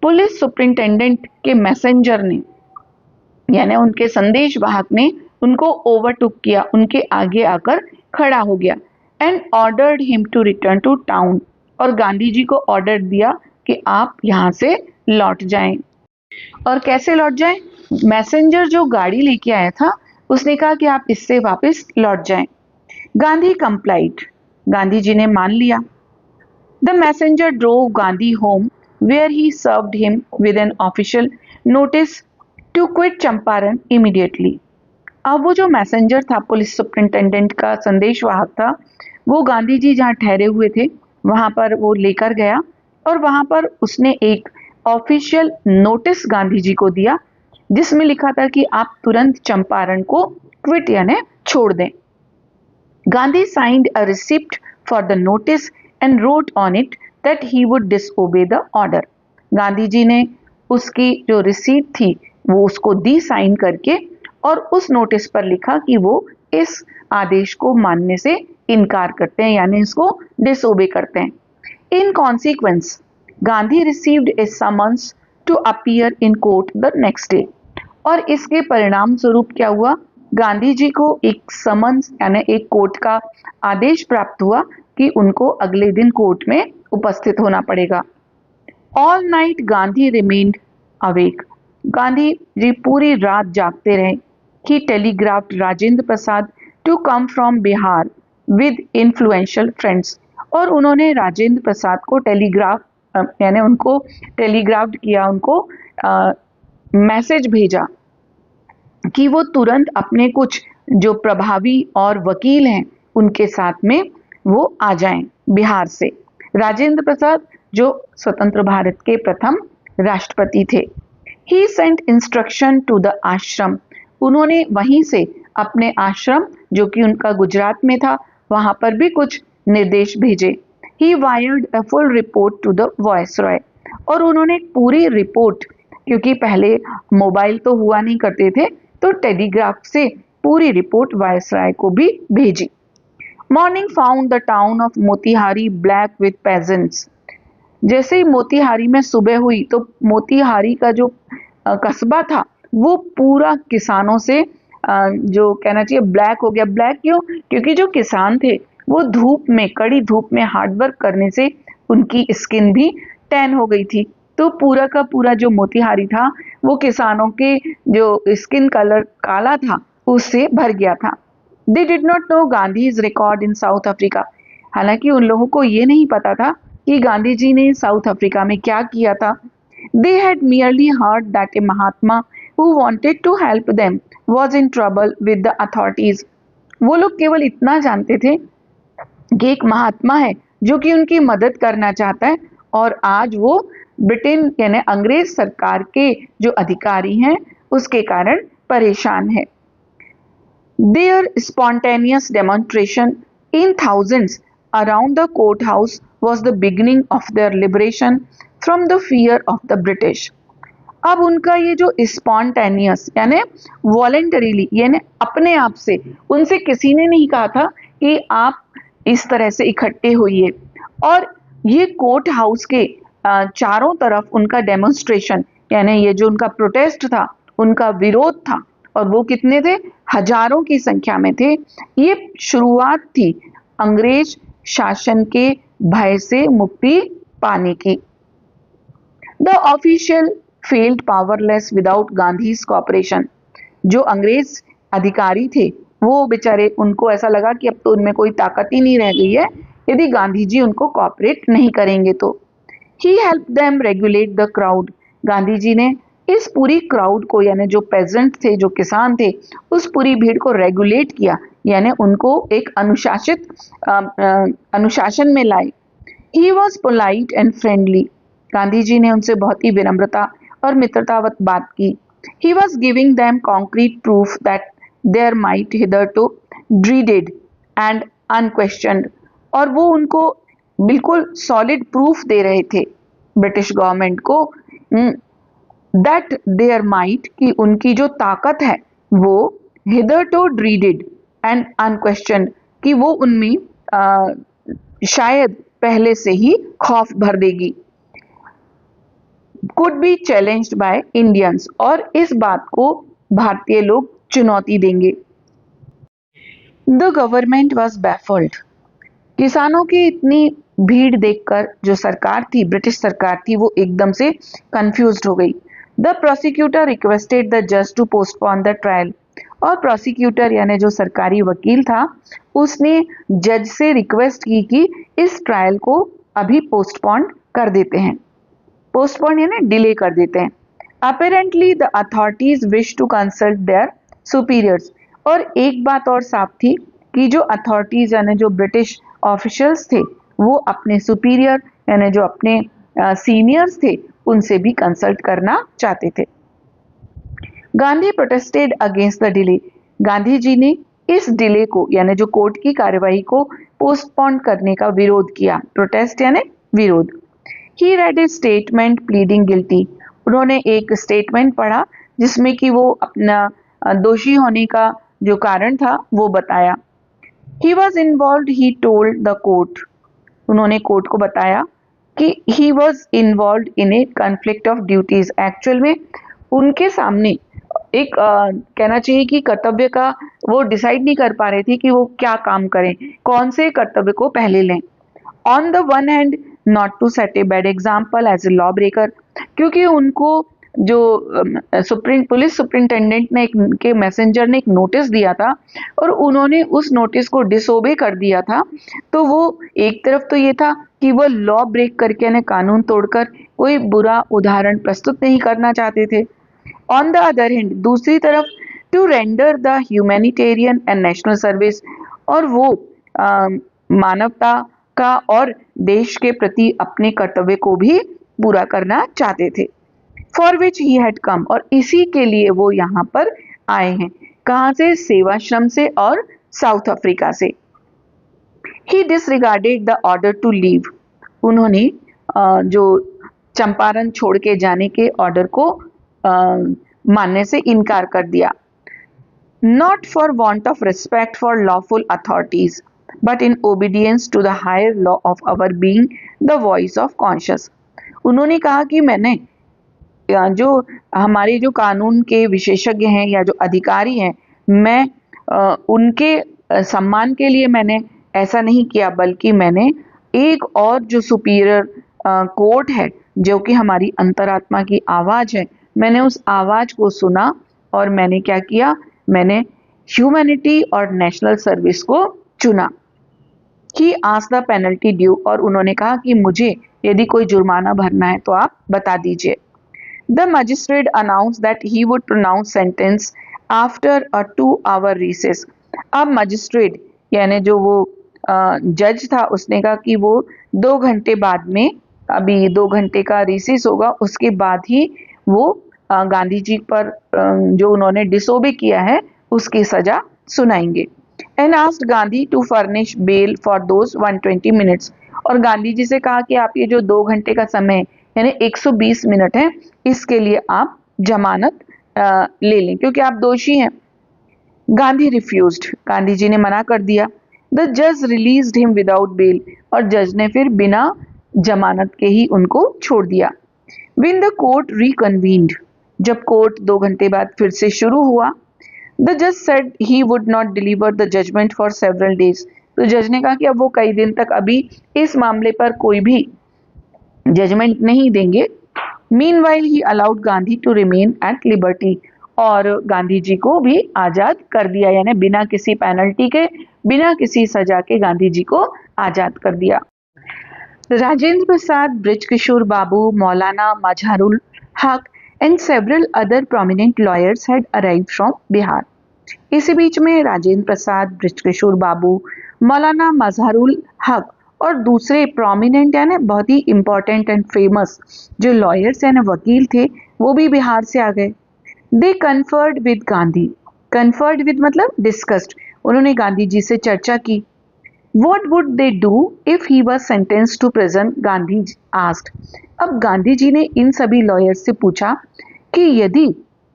पुलिस सुपरिंटेंडेंट के मैसेंजर ने यानी उनके संदेशवाहक ने उनको ओवरटुक किया, उनके आगे आकर खड़ा हो गया। And ordered him to return to town. और गांधी जी को ऑर्डर दिया कि आप यहाँ से लौट जाएं। और कैसे लौट जाएं? मैसेंजर जो गाड़ी लेके आया था उसने कहा कि आप इससे वापस लौट जाएं। गांधी कंप्लाइड। गांधी जी ने मान लिया। The messenger drove Gandhi home where he served him with an official notice to quit Champaran immediately. अब वो जो मैसेंजर था, पुलिस सुपरिंटेंडेंट का संदेशवाहक था, वो गांधी जी जहाँ ठहरे हुए थे वहां पर वो लेकर गया और वहां पर उसने एक ऑफिशियल नोटिस गांधी जी को दिया जिसमें लिखा था कि आप तुरंत चंपारण को क्विट यानी छोड़ दें। Gandhi signed a receipt for the notice and wrote on it that he would disobey the order. Gandhi ji ने उसकी जो रिसीट थी वो उसको दी साइन करके, और उस नोटिस पर लिखा कि वो इस आदेश को मानने से इनकार करते हैं, यानी इसको डिसओबे करते हैं। In consequence Gandhi received a summons to appear in court the next day. और इसके परिणाम स्वरूप क्या हुआ? गांधी जी को एक समन्स यानी एक कोर्ट का आदेश प्राप्त हुआ कि उनको अगले दिन कोर्ट में उपस्थित होना पड़ेगा। All night Gandhi remained awake. Gandhi ji पूरी रात जागते रहे। He telegraphed Rajendra Prasad to come from Bihar with influential friends. और उन्होंने राजेंद्र प्रसाद को टेलीग्राफ यानी उनको टेलीग्राफ्ड किया, उनको मैसेज भेजा कि वो तुरंत अपने कुछ जो प्रभावी और वकील हैं उनके साथ में वो आ जाएं बिहार से। राजेंद्र प्रसाद जो स्वतंत्र भारत के प्रथम राष्ट्रपति थे। ही सेंट इंस्ट्रक्शन टू द आश्रम, उन्होंने वहीं से अपने आश्रम जो कि उनका गुजरात में था वहां पर भी कुछ निर्देश भेजे। He wired a full report to the viceroy, और उन्होंने पूरी रिपोर्ट, क्योंकि पहले मोबाइल तो हुआ नहीं करते थे, तो टेलीग्राफ से पूरी रिपोर्ट वायसराय को भी भेजी। Morning found the town of Motihari black with pageants, जैसे ही मोतिहारी में सुबह हुई तो मोतिहारी का जो कस्बा था वो पूरा किसानों से जो कहना चाहिए ब्लैक हो गया। ब्लैक क्यों? क्योंकि जो किसान थे वो धूप में, कड़ी धूप में हार्डवर्क करने से उनकी स्किन भी टैन हो गई थी। तो पूरा का पूरा जो मोतिहारी था वो किसानों के जो स्किन कलर काला था उससे भर गया था। They did not know Gandhi's record in south Africa, हालांकि उन लोगों को ये नहीं पता था कि गांधी जी ने साउथ अफ्रीका में क्या किया था। They had merely heard that a mahatma who wanted to help them was in trouble with the authorities, वो लोग केवल इतना जानते थे कि एक महात्मा है जो कि उनकी मदद करना चाहता है और आज वो ब्रिटेन यानी अंग्रेज सरकार के जो अधिकारी हैं उसके कारण परेशान है। Their spontaneous demonstration in thousands around the courthouse was the beginning of their liberation from the fear of the British. अब उनका ये जो स्पॉन्टेनियस यानी वॉलेंटरीली यानी अपने आप से, उनसे किसी ने नहीं कहा था कि आप इस तरह से इकट्ठे होइए, और ये कोर्ट हाउस के चारों तरफ उनका डेमोन्स्ट्रेशन यानी ये जो उनका प्रोटेस्ट था, उनका विरोध था, और वो कितने थे? हजारों की संख्या में थे। ये शुरुआत थी अंग्रेज शासन के भय से मुक्ति पाने की। The official felt powerless without Gandhi's cooperation, जो अंग्रेज अधिकारी थे वो बेचारे, उनको ऐसा लगा कि अब तो उनमें कोई ताकत ही नहीं रह गई है यदि गांधी जी उनको कॉपरेट नहीं करेंगे तो। He help them regulate the crowd, Gandhi ji ने इस पूरी क्राउड को यानी जो पेजेंट थे, जो किसान थे, उस पूरी भीड़ को रेगुलेट किया यानी उनको एक अनुशासन में लाए। He was polite and friendly, Gandhi ji ने उनसे बहुत ही विनम्रता और मित्रतावत बात की। He was giving them concrete proof that their might hitherto dreaded and unquestioned, और वो उनको बिल्कुल सॉलिड प्रूफ दे रहे थे ब्रिटिश गवर्नमेंट को दैट देयर माइट, कि उनकी जो ताकत है वो हिदरटू ड्रीडेड एंड अनक्वेश्चनड, कि वो उनमें शायद पहले से ही खौफ भर देगी। Could be challenged by Indians, और इस बात को भारतीय लोग चुनौती देंगे। द गवर्नमेंट वॉज बैफल्ड, किसानों की इतनी भीड़ देखकर जो सरकार थी, ब्रिटिश सरकार थी, वो एकदम से कंफ्यूज्ड हो गई। द प्रोसिक्यूटर रिक्वेस्टेड द जज टू पोस्टपोन द ट्रायल, और प्रोसिक्यूटर यानी जो सरकारी वकील था उसने जज से रिक्वेस्ट की कि इस ट्रायल को अभी पोस्टपोन कर देते हैं। पोस्टपोन यानी डिले कर देते हैं। Apparently the authorities wish to consult their superiors, और एक बात और साफ थी कि जो अथॉरिटीज यानी जो ब्रिटिश ऑफिशियल्स थे वो अपने सुपीरियर यानी जो अपने सीनियर्स थे उनसे भी कंसल्ट करना चाहते थे। Gandhi protested against the delay, Gandhi ji ने इस डिले को यानी जो कोर्ट की कार्यवाही को पोस्टपोन करने का विरोध किया। प्रोटेस्ट यानी विरोध। He read a statement pleading guilty, उन्होंने एक स्टेटमेंट पढ़ा जिसमें कि वो अपना दोषी होने का जो कारण था वो बताया। He was involve, he told the court, उन्होंने कोर्ट को बताया कि he was involve in A conflict of duties, actual में उनके सामने एक कहना चाहिए कि कर्तव्य का वो डिसाइड नहीं कर पा रहे थे कि वो क्या काम करें, कौन से कर्तव्य को पहले लें। On the one hand not to set a bad example as a lawbreaker, क्योंकि उनको जो पुलिस सुप्रिंटेंडेंट ने के मैसेंजर ने एक नोटिस दिया था और उन्होंने उस नोटिस को डिसोबे कर दिया था, तो वो एक तरफ तो ये था कि वो लॉ ब्रेक करके यानी कानून तोड़कर कोई बुरा उदाहरण प्रस्तुत नहीं करना चाहते थे, ऑन द अदर हैंड दूसरी तरफ to render the humanitarian and national service, और वो मानवता का और देश के प्रति अपने कर्तव्य को भी पूरा करना चाहते थे। For which he had come, और इसी के लिए वो यहाँ पर आए हैं। कहाँ से? सेवाश्रम से और साउथ अफ्रीका से। He disregarded the order to leave, उन्होंने जो चंपारण छोड़ के जाने के ऑर्डर को मानने से इनकार कर दिया। Not for want of respect for lawful authorities but in obedience to the higher law of our being the voice of conscious. उन्होंने कहा कि मैंने जो हमारे जो कानून के विशेषज्ञ हैं या जो अधिकारी हैं, मैं उनके सम्मान के लिए मैंने ऐसा नहीं किया, बल्कि मैंने एक और जो सुपीरियर कोर्ट है, जो कि हमारी अंतरात्मा की आवाज है, मैंने उस आवाज को सुना और मैंने क्या किया? मैंने ह्यूमैनिटी और नेशनल सर्विस को चुना। He asked the penalty due, और उन्होंने कहा कि मुझे यदि कोई जुर्माना भरना है तो आप बता दीजिए। The magistrate announced that he would pronounce sentence after a 2-hour recess. अब मजिस्ट्रेट यानी जो वो जज था, उसने कहा कि वो 2 घंटे बाद में, अभी 2 घंटे का रिसेस होगा, उसके बाद ही वो गांधी जी पर जो उन्होंने डिसोबे किया है उसकी सजा सुनाएंगे। And asked Gandhi to furnish bail for those 120 minutes, और गांधी जी से कहा कि आप ये जो 2 घंटे का समय यानी 120 मिनट है, इसके लिए आप जमानत ले लें क्योंकि आप दोषी हैं। गांधी रिफ्यूज्ड, गांधी जी ने मना कर दिया। द जज रिलीज्ड हिम विदाउट बेल, और जज ने फिर बिना जमानत के ही उनको छोड़ दिया। व्हेन द कोर्ट रिकन्वीन्ड, जब कोर्ट 2 घंटे बाद फिर से शुरू हुआ, द जज said he would not deliver the judgment for several days, तो जज ने कहा कि अब वो कई दिन तक अभी इस मामले पर कोई भी जजमेंट नहीं देंगे। Meanwhile he allowed Gandhi to remain at liberty, और गांधी जी को भी आजाद कर दिया, यानी बिना किसी पेनल्टी के, बिना किसी सजा के गांधी जी को आजाद कर दिया। राजेंद्र प्रसाद, बृजकिशोर बाबू, मौलाना मजहरुल हक and several other prominent lawyers had arrived from Bihar. इसी बीच में राजेंद्र प्रसाद, बृजकिशोर बाबू, मौलाना मजहरुल हक और दूसरे प्रोमिनेंट यानी बहुत ही इंपॉर्टेंट एंड फेमस जो लॉयर्स यानी वकील थे, वो भी बिहार से आ गए। They conferred with Gandhi, conferred with मतलब डिस्कस्ड, उन्होंने गांधी जी से चर्चा की। What would they do if he was sentenced to prison? Gandhi asked. अब गांधी जी ने इन सभी लॉयर्स से पूछा कि यदि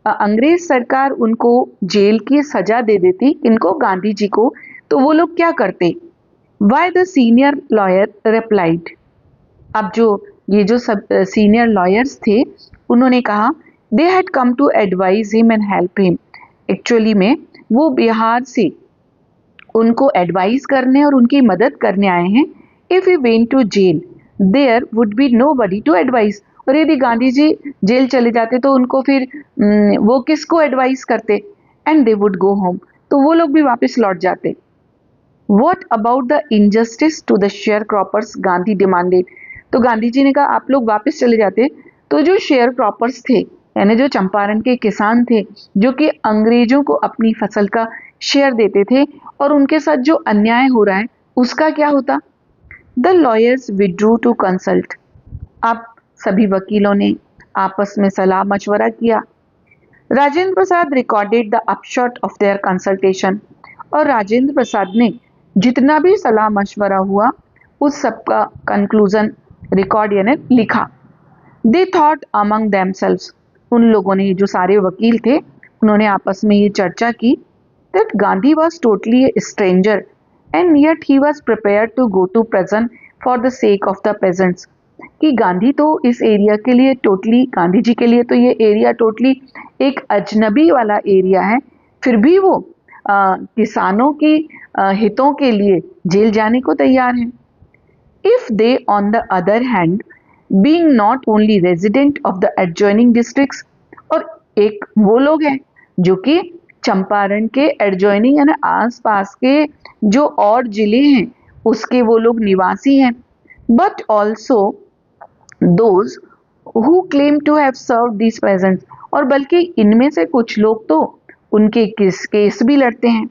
अंग्रेज सरकार उनको जेल की सजा दे देती, इनको गांधी जी को, तो वो लोग क्या करते? Why the senior lawyer replied. अब जो ये जो सब सीनियर लॉयर्स थे, उन्होंने कहा they had come to advise him and help him. Actually में वो बिहार से उनको एडवाइस करने और उनकी मदद करने आए हैं। If he went to jail there would be nobody to advice, और यदि गांधी जी जेल चले जाते तो उनको फिर वो किसको एडवाइस करते? And they would go home, तो वो लोग भी वापस लौट जाते। What about the injustice to the sharecroppers? Gandhi demanded, तो गांधी जी ने कहा आप लोग वापस चले जाते तो जो शेयर क्रॉपर्स थे यानी जो चंपारण के किसान थे, जो कि अंग्रेजों को अपनी फसल का शेयर देते थे, और उनके साथ जो अन्याय हो रहा है उसका क्या होता? The lawyers withdrew to consult, अब सभी वकीलों ने आपस में सलाह मशवरा किया। Rajendra Prasad recorded the upshot of their consultation, और राजेंद्र प्रसाद ने जितना भी सलाह मशवरा हुआ उस सब का कंक्लूजन रिकॉर्ड यानी लिखा। दे थॉट अमंग देमसेल्व्स, उन लोगों ने, जो सारे वकील थे, उन्होंने आपस में ये चर्चा की that Gandhi was totally a stranger and yet he was prepared to go to prison for the sake of the peasants, कि गांधी तो इस एरिया के लिए टोटली, गांधी जी के लिए तो ये एरिया टोटली एक अजनबी वाला एरिया है, फिर भी वो किसानों की हितों के लिए जेल जाने को तैयार हैं। If they on the other hand being not only resident of the adjoining districts, और एक वो लोग हैं जो कि चंपारण के एडजॉइनिंग यानी आसपास के जो और जिले हैं उसके वो लोग निवासी हैं, but also those who claim to have served these peasants, और बल्कि इनमें से कुछ लोग तो उनके केस भी लड़ते हैं।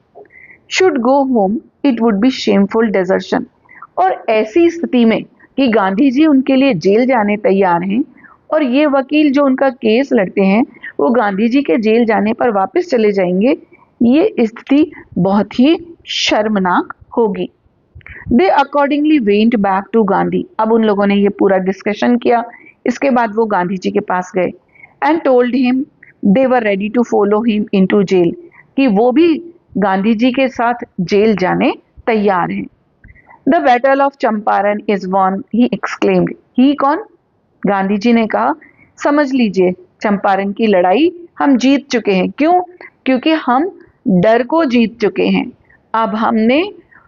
Should go home, it would B shameful desertion. और ऐसी स्थिति में कि गांधी जी उनके लिए जेल जाने तैयार हैं और ये वकील जो उनका केस लड़ते हैं वो गांधी जी के जेल जाने पर वापस चले जाएंगे, ये स्थिति बहुत ही शर्मनाक होगी। They accordingly went back to Gandhi. अब उन लोगों ने ये पूरा डिस्कशन किया, इसके बाद वो गांधी जी के पास गए and told him they were ready to follow him into jail, कि वो भी गांधी जी के साथ जेल जाने तैयार हैं। The battle of Champaran is won, he exclaimed. He कौन? गांधी जी ने कहा, समझ लीजिए चंपारण की लड़ाई हम जीत चुके हैं। क्यों? क्योंकि हम डर को जीत चुके हैं। अब हमने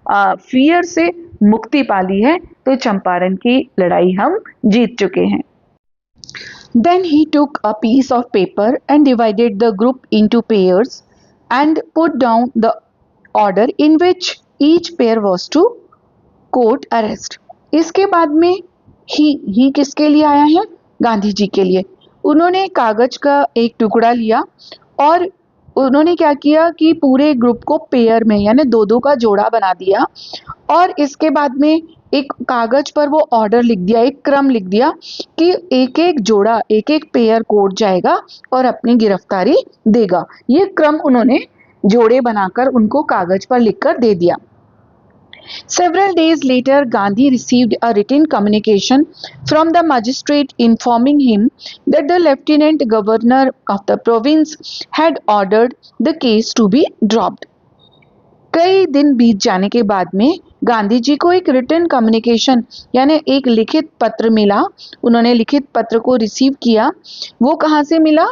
फियर से मुक्ति पा ली है, तो चंपारण की लड़ाई हम जीत चुके हैं। Then he took a piece of paper and divided the group into pairs and put down the order in which each pair was to court arrest. इसके बाद में ही किसके लिए आया है? गांधी जी के लिए। उन्होंने कागज का एक टुकड़ा लिया और उन्होंने क्या किया कि पूरे ग्रुप को पेयर में यानी दो दो का जोड़ा बना दिया और इसके बाद में एक कागज पर वो ऑर्डर लिख दिया, एक क्रम लिख दिया कि एक एक जोड़ा, एक एक पेयर कोर्ट जाएगा और अपनी गिरफ्तारी देगा। ये क्रम उन्होंने जोड़े बनाकर उनको कागज पर लिखकर दे दिया। Several days later, Gandhi received a written communication from the magistrate informing him that the lieutenant governor of the province had ordered the case to be dropped. कई दिन बीत जाने के बाद में गांधी जी को एक रिटन कम्युनिकेशन यानी एक लिखित पत्र मिला। उन्होंने लिखित पत्र को रिसीव किया। वो कहाँ से मिला?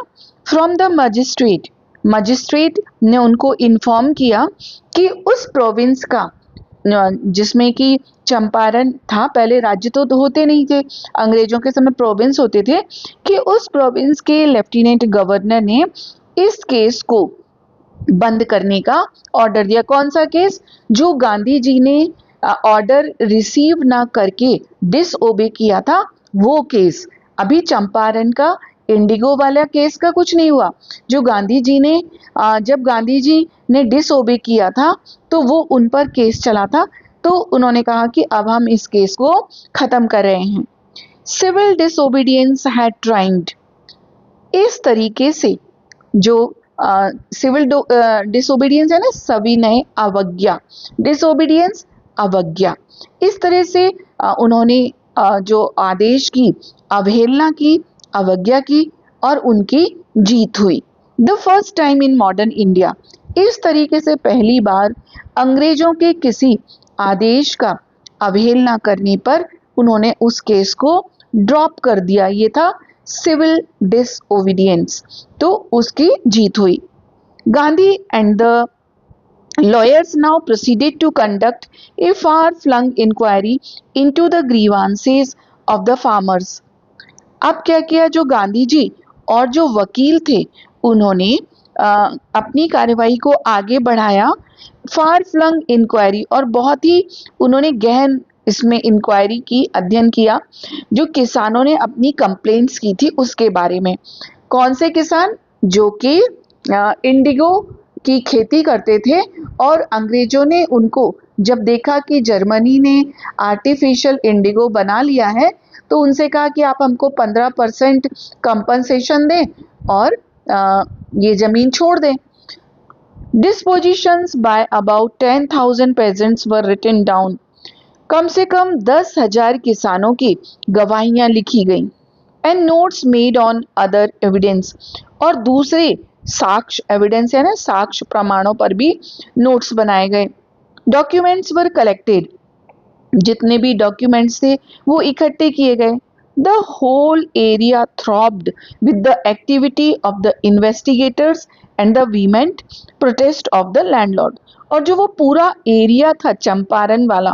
From the magistrate. मजिस्ट्रेट ने उनको इन्फॉर्म किया कि उस प्रोविंस का जिसमें कि चंपारण था, पहले राज्य तो होते नहीं थे, अंग्रेजों के समय प्रोविंस होते थे, कि उस प्रोविंस के लेफ्टिनेंट गवर्नर ने इस केस को बंद करने का ऑर्डर दिया। कौन सा केस? जो गांधी जी ने ऑर्डर रिसीव ना करके डिसओबे किया था वो केस। अभी चंपारण का इंडिगो वाला केस का कुछ नहीं हुआ। जो गांधी जी ने जब गांधी जी ने डिसओबे किया था तो वो उन पर केस चला था, तो उन्होंने कहा कि अब हम इस केस को खत्म कर रहे हैं। Civil disobedience had tried. इस तरीके से जो सिविल डिसओबीडियंस है ना, सविनय अवज्ञा, डिसओबीडियंस अवज्ञा, इस तरह से उन्होंने जो आदेश की अवहेलना की, अवज्ञा की और उनकी जीत हुई। The first time in modern India, इस तरीके से पहली बार अंग्रेजों के किसी आदेश का अवहेलना करने पर उन्होंने उस केस को ड्रॉप कर दिया। ये था सिविल डिसओबीडियंस, तो उसकी जीत हुई। Gandhi and the lawyers now proceeded to conduct a far-flung inquiry into the grievances of the farmers. अब क्या किया? जो गांधी जी और जो वकील थे उन्होंने अपनी कार्यवाही को आगे बढ़ाया, फार फ्लंग इंक्वायरी, और बहुत ही उन्होंने गहन इसमें इंक्वायरी की, अध्ययन किया, जो किसानों ने अपनी कंप्लेंट्स की थी उसके बारे में। कौन से किसान? जो कि इंडिगो की खेती करते थे और अंग्रेजों ने उनको जब देखा कि जर्मनी ने आर्टिफिशियल इंडिगो बना लिया है तो उनसे कहा कि आप हमको 15% कंपनसेशन दें और ये जमीन छोड़ दें। Depositions by about 10,000 peasants were written down. कम से कम 10,000 किसानों की गवाहियां लिखी गईं। And notes made on other evidence, और दूसरे साक्ष्य, एविडेंस है ना, साक्ष्य प्रमाणों पर भी नोट्स बनाए गए। डॉक्यूमेंट्स वर कलेक्टेड, जितने भी डॉक्यूमेंट्स थे वो इकट्ठे किए गए। The whole area throbbed with the activity of the investigators and the vehement protest of the landlord. और जो वो पूरा एरिया था चंपारण वाला,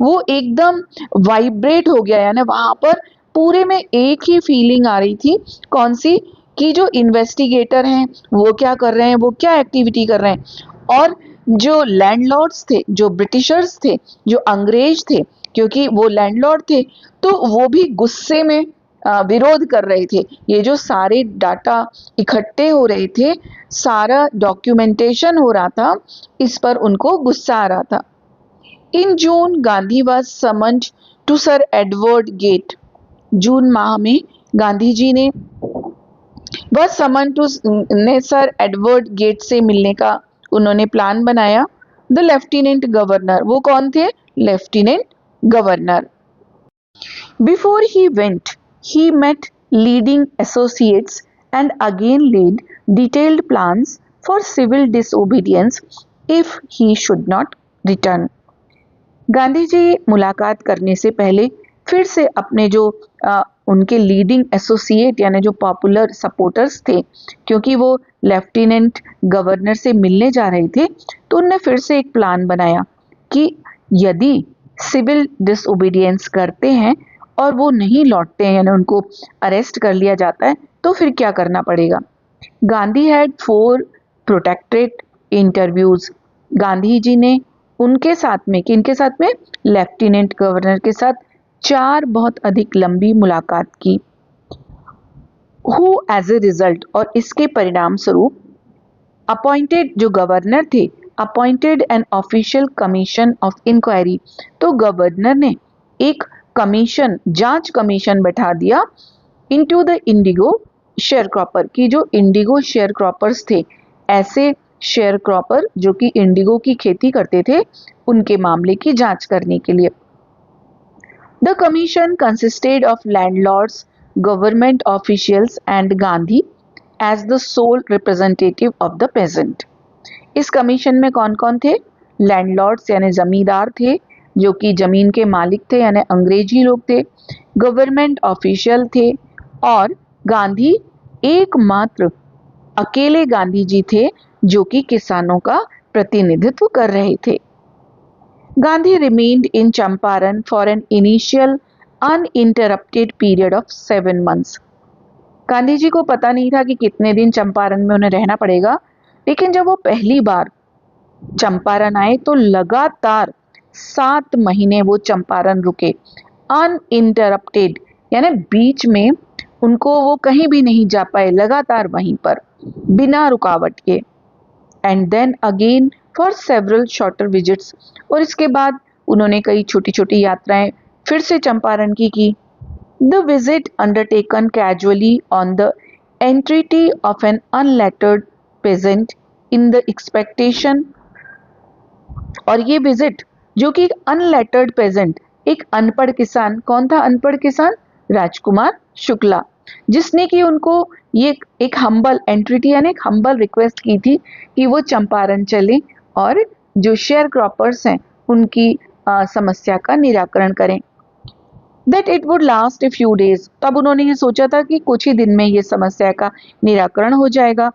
वो एकदम वाइब्रेट हो गया, यानी वहां पर पूरे में एक ही फीलिंग आ रही थी। कौन सी? कि जो इन्वेस्टिगेटर हैं वो क्या कर रहे हैं, वो क्या एक्टिविटी कर रहे हैं, और जो लैंडलॉर्ड्स थे, जो ब्रिटिशर्स थे, जो अंग्रेज थे, क्योंकि वो लैंडलॉर्ड थे, तो वो भी गुस्से में विरोध कर रहे थे। ये जो सारे डाटा इकट्ठे हो रहे थे, सारा डॉक्यूमेंटेशन हो रहा था, इस पर उनको गुस्सा आ रहा था। In June Gandhi was summoned to sir Edward Gait. जून माह में गांधी जी ने वह समन टू ने सर एडवर्ड गेट से मिलने का उन्होंने प्लान बनाया। द लेफ्टिनेंट गवर्नर, वो कौन थे? Lieutenant governor. Before he went, he met leading associates and again laid detailed plans for civil disobedience if he should not return. Gandhi ji मुलाकात करने से पहले फिर से अपने जो उनके लीडिंग एसोसिएट यानी जो पॉपुलर सपोर्टर्स थे, क्योंकि वो लेफ्टिनेंट गवर्नर से मिलने जा रहे थे, तो उनने फिर से एक प्लान बनाया कि यदि सिविल डिसओबीडियंस करते हैं और वो नहीं लौटते हैं यानी उनको अरेस्ट कर लिया जाता है, तो फिर क्या करना पड़ेगा। Gandhi had 4 protracted interviews. Gandhi ji ने उनके साथ में, किनके साथ में? लेफ्टिनेंट गवर्नर के साथ 4 बहुत अधिक लंबी मुलाकात की। हु एज ए रिजल्ट, और इसके परिणाम स्वरूप अपॉइंटेड, जो गवर्नर थे, appointed an official commission of inquiry. तो गवर्नर ने एक कमीशन, जांच कमीशन बैठा दिया into the indigo sharecropper की, जो इंडिगो शेयर क्रॉपर्स थे, ऐसे शेयर क्रॉपर जो कि इंडिगो की खेती करते थे, उनके मामले की जांच करने के लिए। The commission consisted of landlords, government officials and Gandhi as the sole representative of the peasant. इस कमीशन में कौन कौन थे? लैंडलॉर्ड्स यानी जमींदार थे, जो कि जमीन के मालिक थे यानी अंग्रेजी लोग थे, गवर्नमेंट ऑफिशियल थे, और गांधी एकमात्र अकेले गांधी जी थे जो कि किसानों का प्रतिनिधित्व कर रहे थे। Gandhi remained in Champaran for an initial uninterrupted period of 7 months। Gandhi ji को पता नहीं था कि कितने दिन चंपारण में उन्हें रहना पड़ेगा, लेकिन जब वो पहली बार चंपारण आए तो लगातार 7 महीने वो चंपारण रुके, अनइंटरप्टेड यानी बीच में उनको वो कहीं भी नहीं जा पाए, लगातार वहीं पर बिना रुकावट के। And then again for several shorter visits, और इसके बाद उन्होंने कई छोटी छोटी यात्राएं फिर से चंपारण की। The visit undertaken casually on the entreaty of an unlettered peasant in the expectation, और ये विजिट जो कि अनलेटर्ड पेजेंट, एक अनपढ़ किसान, कौन था अनपढ़ किसान? राजकुमार शुक्ला, जिसने कि उनको ये एक हम्बल एंट्रिटी यानी एक हम्बल रिक्वेस्ट की थी कि वो चंपारण चलें और जो शेयर क्रॉपर्स हैं उनकी समस्या का निराकरण करें। That it would last a few days, तब उन्होंने ये सोचा था कि कुछ ही दिन में ये समस्या का निराकरण हो जाएगा।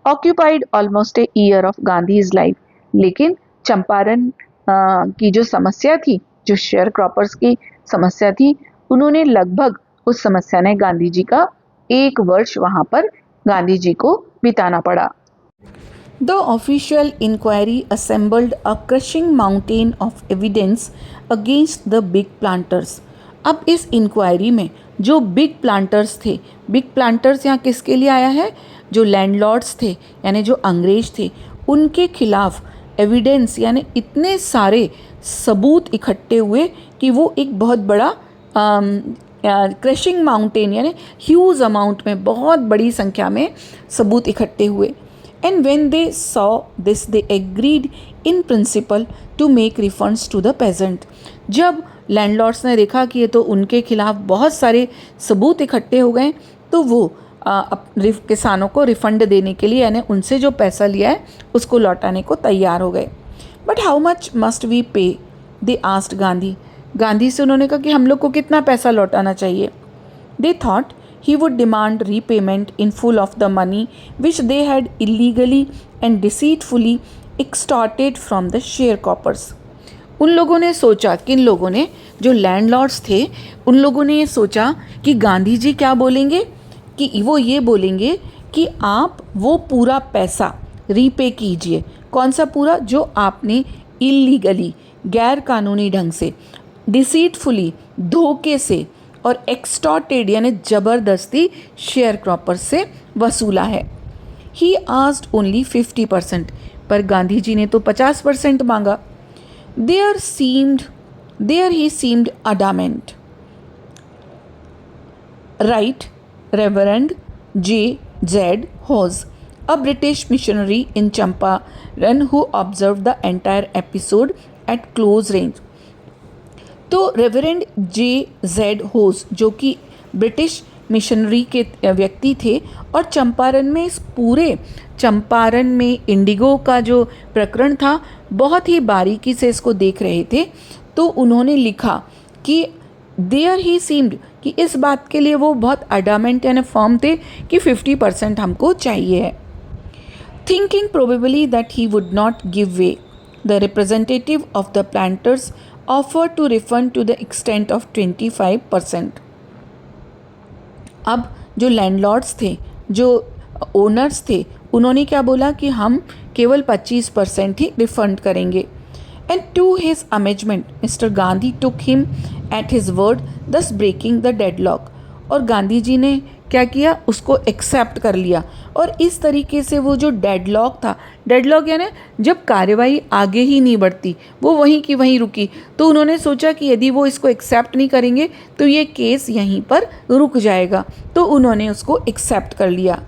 Occupied almost a year of Gandhi's life, लेकिन चंपारण की जो समस्या थी, जो शेयर क्रॉपर्स की समस्या थी, उन्होंने लगभग, उस समस्या ने गांधी जी का 1 वर्ष वहां पर गांधी जी को बिताना पड़ा। The official inquiry assembled a crushing mountain of evidence against the big planters. अब इस इंक्वायरी में जो बिग प्लांटर्स थे, बिग प्लांटर्स यहाँ किसके लिए आया है? जो लैंडलॉर्ड्स थे यानी जो अंग्रेज थे, उनके खिलाफ एविडेंस यानी इतने सारे सबूत इकट्ठे हुए कि वो एक बहुत बड़ा क्रशिंग माउंटेन यानी ह्यूज अमाउंट में, बहुत बड़ी संख्या में सबूत इकट्ठे हुए। And when they saw this, they agreed in principle to make refunds to the peasant. जब लैंडलॉर्ड्स ने देखा कि ये तो उनके खिलाफ बहुत सारे सबूत इकट्ठे हो गए, तो वो किसानों को रिफंड देने के लिए यानी उनसे जो पैसा लिया है उसको लौटाने को तैयार हो गए। But how much must we pay, they asked Gandhi. Gandhi से उन्होंने कहा कि हम लोग को कितना पैसा लौटाना चाहिए। They thought he would demand repayment in full of the money which they had illegally and deceitfully extorted from the sharecroppers. उन लोगों ने सोचा, किन लोगों ने? जो लैंडलॉर्ड्स थे, उन लोगों ने ये सोचा कि गांधी जी क्या बोलेंगे, कि वो ये बोलेंगे कि आप वो पूरा पैसा रीपे कीजिए। कौन सा पूरा? जो आपने इलीगली, गैर कानूनी ढंग से, डिसीटफुली, धोखे से और एक्सटॉर्टेड यानी ज़बरदस्ती शेयर क्रॉपर से वसूला है। ही आस्क्ड ओनली 50%, पर गांधी जी ने तो 50% मांगा। There he seemed adamant. Right reverend J.Z. Hawes, a British missionary in Champaran who observed the entire episode at close range. तो रेवरेंड J.Z. होस जो कि ब्रिटिश मिशनरी के व्यक्ति थे और चंपारण में इस पूरे चंपारण में इंडिगो का जो प्रकरण था बहुत ही बारीकी से इसको देख रहे थे। तो उन्होंने लिखा कि देयर ही सीम्ड कि इस बात के लिए वो बहुत अडामेंट यानी फर्म थे कि 50% हमको चाहिए है। Thinking probably that he would not give way, the representative of the planters offer to refund to the extent of 25%। अब जो लैंडलॉर्ड्स थे, जो ओनर्स थे, उन्होंने क्या बोला कि हम केवल 25% ही रिफंड करेंगे। And to his amazement mister Gandhi took him at his word, thus breaking the deadlock. और गांधी जी ने क्या किया, उसको एक्सेप्ट कर लिया। और इस तरीके से वो जो डेडलॉक था, डेडलॉक यानी जब कार्यवाही आगे ही नहीं बढ़ती, वो वहीं की वहीं रुकी, तो उन्होंने सोचा कि यदि वो इसको एक्सेप्ट नहीं करेंगे तो ये केस यहीं पर रुक जाएगा, तो उन्होंने उसको एक्सेप्ट कर लिया।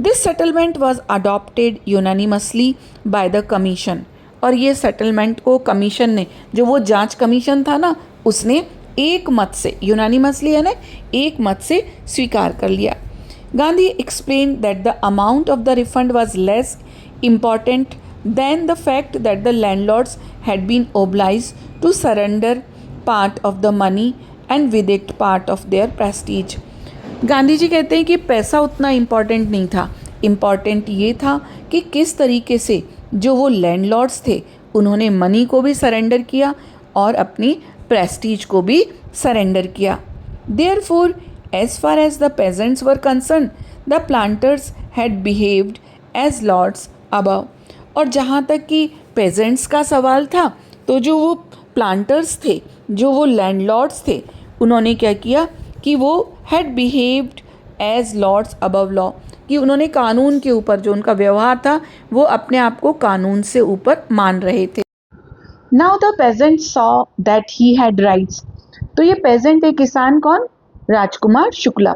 This settlement was adopted unanimously by the commission. और ये सेटलमेंट को कमीशन ने, जो वो जांच कमीशन था ना, उसने एक मत से, यूनानिमसली यानी एक मत से स्वीकार कर लिया। Gandhi explain that the amount of the refund was less important than the fact that the landlords had been obliged to surrender part of the money and with it part of their prestige. Gandhi ji कहते हैं कि पैसा उतना important नहीं था, important ये था कि किस तरीके से जो वो लैंडलॉर्ड्स थे उन्होंने मनी को भी सरेंडर किया और अपनी प्रेस्टीज को भी सरेंडर किया। Therefore, as far as the peasants were concerned, the planters had behaved as lords above. और जहाँ तक कि पेजेंट्स का सवाल था, तो जो वो प्लांटर्स थे, जो वो लैंडलॉर्ड्स थे, उन्होंने क्या किया कि वो had behaved as lords above law, कि उन्होंने कानून के ऊपर जो उनका व्यवहार था वो अपने आप को कानून से ऊपर मान रहे थे। Now the peasant saw that he had rights. तो ये पेजेंट है किसान कौन? राजकुमार शुक्ला।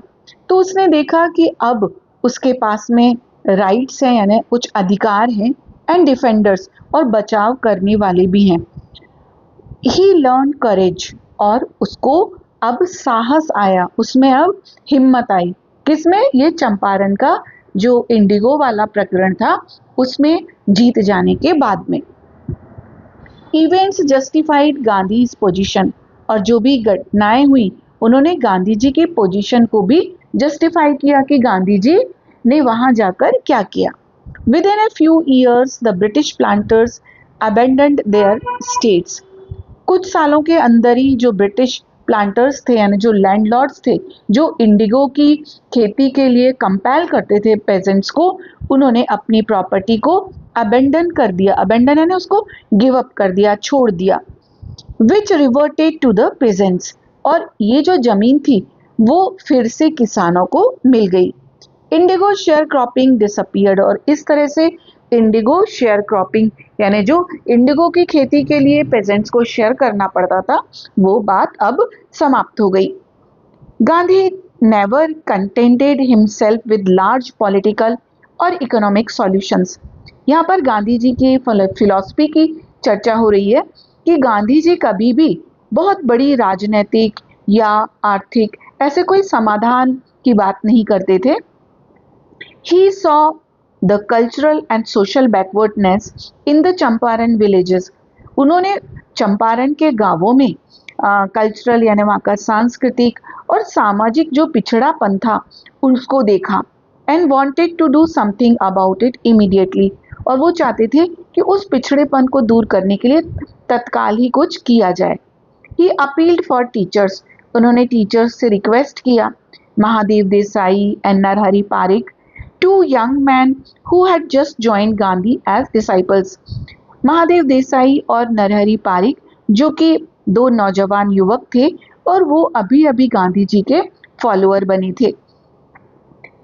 तो उसने देखा कि अब उसके पास में राइट्स हैं यानी कुछ अधिकार हैं, एंड डिफेंडर्स और बचाव करने वाले भी हैं। ही लर्न करेज, और उसको अब साहस आया, उसमें अब हिम्मत आई। किसमें? ये चंपारण का जो इंडिगो वाला प्रकरण था उसमें जीत जाने के बाद में। इवेंट्स जस्टिफाइड गांधी पोजीशन, और जो भी घटनाएं हुई उन्होंने गांधी जी की पोजीशन को भी जस्टिफाई किया कि गांधी जी ने वहां जाकर क्या किया। Within a few years, the British planters abandoned their states. कुछ सालों के अंदर ही जो ब्रिटिश प्लांटर्स थे यानी जो लैंडलॉर्ड्स थे, जो इंडिगो की खेती के लिए कंपेल करते थे पेजेंट्स को, उन्होंने अपनी प्रॉपर्टी को अबेंडन कर दिया। अबेंडन यानी उसको गिव अप कर दिया, छोड़ दिया। विच रिवर्टेड टू द पेजेंट्स, और ये जो जमीन थी वो फिर से किसानों को मिल गई। इंडिगो शेयर क्रॉपिंग डिसअपीयर्ड, और इस तरह से इंडिगो शेयर क्रॉपिंग यानी जो इंडिगो की खेती के लिए पेजेंट्स को शेयर करना पड़ता था वो बात अब समाप्त हो गई। Gandhi never contented himself with large political और इकोनॉमिक सॉल्यूशंस। यहाँ पर गांधी जी की फिलॉसफी की चर्चा हो रही है कि गांधी जी कभी भी बहुत बड़ी राजनीतिक या आर्थिक ऐसे कोई समाधान की बात नहीं करते थे। He saw the cultural and social backwardness in the Champaran villages. उन्होंने चंपारण के गांवों में कल्चरल यानी वहाँ का सांस्कृतिक और सामाजिक जो पिछड़ापन था उसको देखा, and wanted to do something about it immediately. और वो चाहते थे कि उस पिछड़ेपन को दूर करने के लिए तत्काल ही कुछ किया जाए। He appealed for teachers. उन्होंने टीचर्स से रिक्वेस्ट किया। Mahadev Desai and Narhari Pareek, two young men who had just joined Gandhi as disciples. Mahadev Desai और नरहरि पारिक जो कि दो नौजवान युवक थे और वो अभी अभी गांधी जी के फॉलोअर बने थे।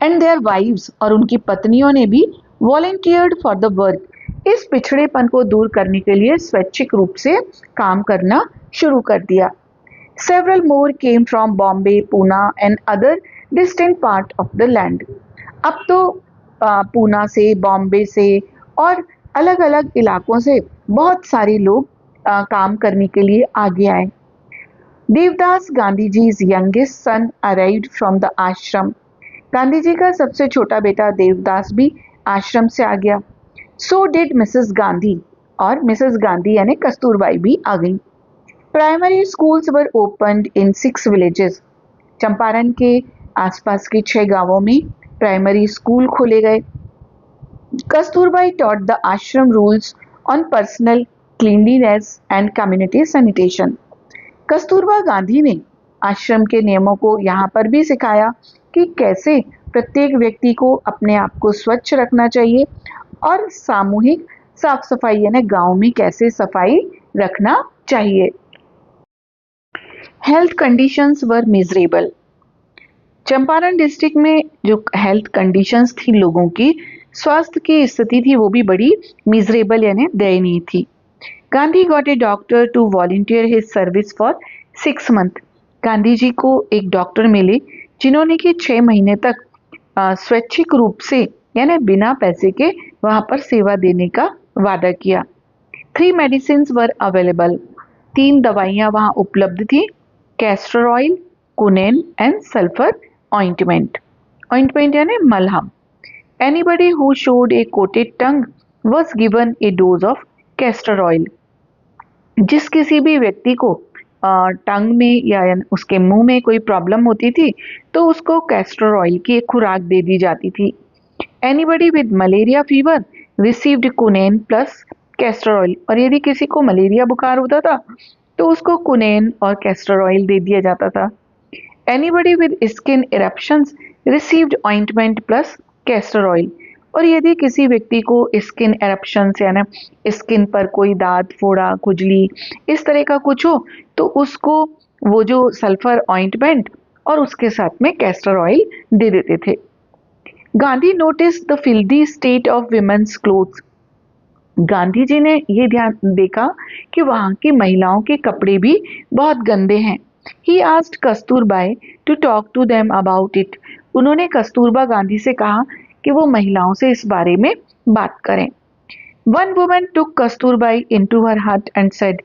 एंड देयर वाइव्स, और उनकी पत्नियों ने भी वॉलेंटियर्ड फॉर द वर्क। इस पिछड़ेपन को दूर करने के लिए स्वैच्छिक रूप से काम करना शुरू कर दिया। Several more came from Bombay, Pune and other distant part of the land. अब तो पूना से, बॉम्बे से और अलग अलग इलाकों से बहुत सारे लोग काम करने के लिए आगे आए। Devdas Gandhi जी's youngest son arrived from the ashram. Gandhi ji का सबसे छोटा बेटा देवदास भी आश्रम से आ गया। So did Mrs. गांधी, और मिसेस गांधी यानी कस्तूरबाई भी आ गई। प्राइमरी स्कूल्स वर ओपनड इन 6 विलेजेस। चंपारण के आसपास के 6 गांवों में प्राइमरी स्कूल खोले गए। Kasturbai taught the ashram rules on personal cleanliness and community sanitation. Kasturba Gandhi ने आश्रम के नियमों को यहाँ पर भी सिखाया कि कैसे प्रत्येक व्यक्ति को अपने आप को स्वच्छ रखना चाहिए और सामूहिक साफ सफाई यानी गांव में कैसे सफाई रखना चाहिए। हेल्थ कंडीशंस वर मिजरेबल। चंपारण डिस्ट्रिक्ट में जो हेल्थ कंडीशंस थी, लोगों की स्वास्थ्य की स्थिति थी, वो भी बड़ी मिजरेबल यानी दयनीय थी। Gandhi got a doctor to volunteer his service for 6 month. Gandhi ji को एक डॉक्टर मिले जिन्होंने कि 6 महीने तक स्वैच्छिक रूप से यानी बिना पैसे के वहां पर सेवा देने का वादा किया। 3 मेडिसिन्स वर अवेलेबल। 3 दवाइयां वहां उपलब्ध थी, castor oil, quinine and sulphur ointment. Ointment यानी मलहम। Anybody who showed a coated tongue was given a dose of castor oil. जिस किसी भी व्यक्ति को टंग में या उसके मुंह में कोई प्रॉब्लम होती थी तो उसको कैस्टर ऑयल की एक खुराक दे दी जाती थी। Anybody with malaria fever received quinine plus castor oil. और यदि किसी को मलेरिया बुखार होता था तो उसको कुनेन और कैस्टर ऑयल दे दिया जाता था। Anybody with skin eruptions received ointment plus castor oil. और यदि किसी व्यक्ति को स्किन एरप्शंस यानी स्किन पर कोई दाद, फोड़ा, खुजली इस तरह का कुछ हो तो उसको वो जो सल्फर ऑइंटमेंट और उसके साथ में कैस्टर ऑयल दे देते थे। Gandhi notice the filthy state of women's clothes. Gandhi ji ने ये ध्यान देखा कि वहाँ की महिलाओं के कपड़े भी बहुत गंदे हैं। He asked Kasturbai to talk to them about it. उन्होंने कस्तूरबा गांधी से कहा कि वो महिलाओं से इस बारे में बात करें। One woman took Kasturbai into her hut and said,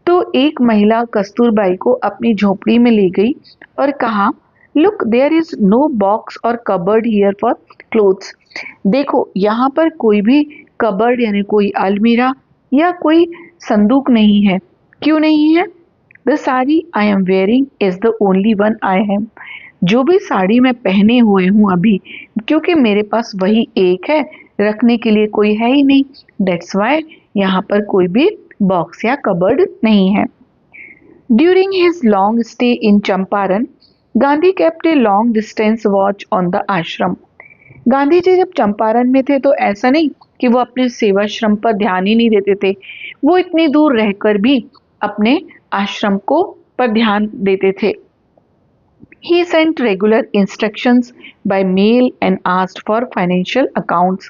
तो एक महिला कस्तूरबाई को अपनी झोपड़ी में ले गई और कहा, look there is no box और कबर्ड हियर फॉर क्लोथ्स। देखो यहाँ पर कोई भी कबर्ड यानी कोई अलमीरा या कोई संदूक नहीं है। क्यों नहीं है? The sari I am wearing is the only one I have. जो भी साड़ी मैं पहने हुए हूँ अभी, क्योंकि मेरे पास वही एक है, रखने के लिए कोई है ही नहीं। दैट्स वाई यहाँ पर कोई भी बॉक्स या कबर्ड नहीं है। During his long stay in Champaran, Gandhi kept a long distance watch on the आश्रम। गांधी जी जब चंपारण में थे तो ऐसा नहीं कि वो अपने सेवाश्रम पर ध्यान ही नहीं देते थे, वो इतनी दूर रहकर भी अपने आश्रम को पर ध्यान देते थे। He sent regular instructions by mail and asked for financial accounts.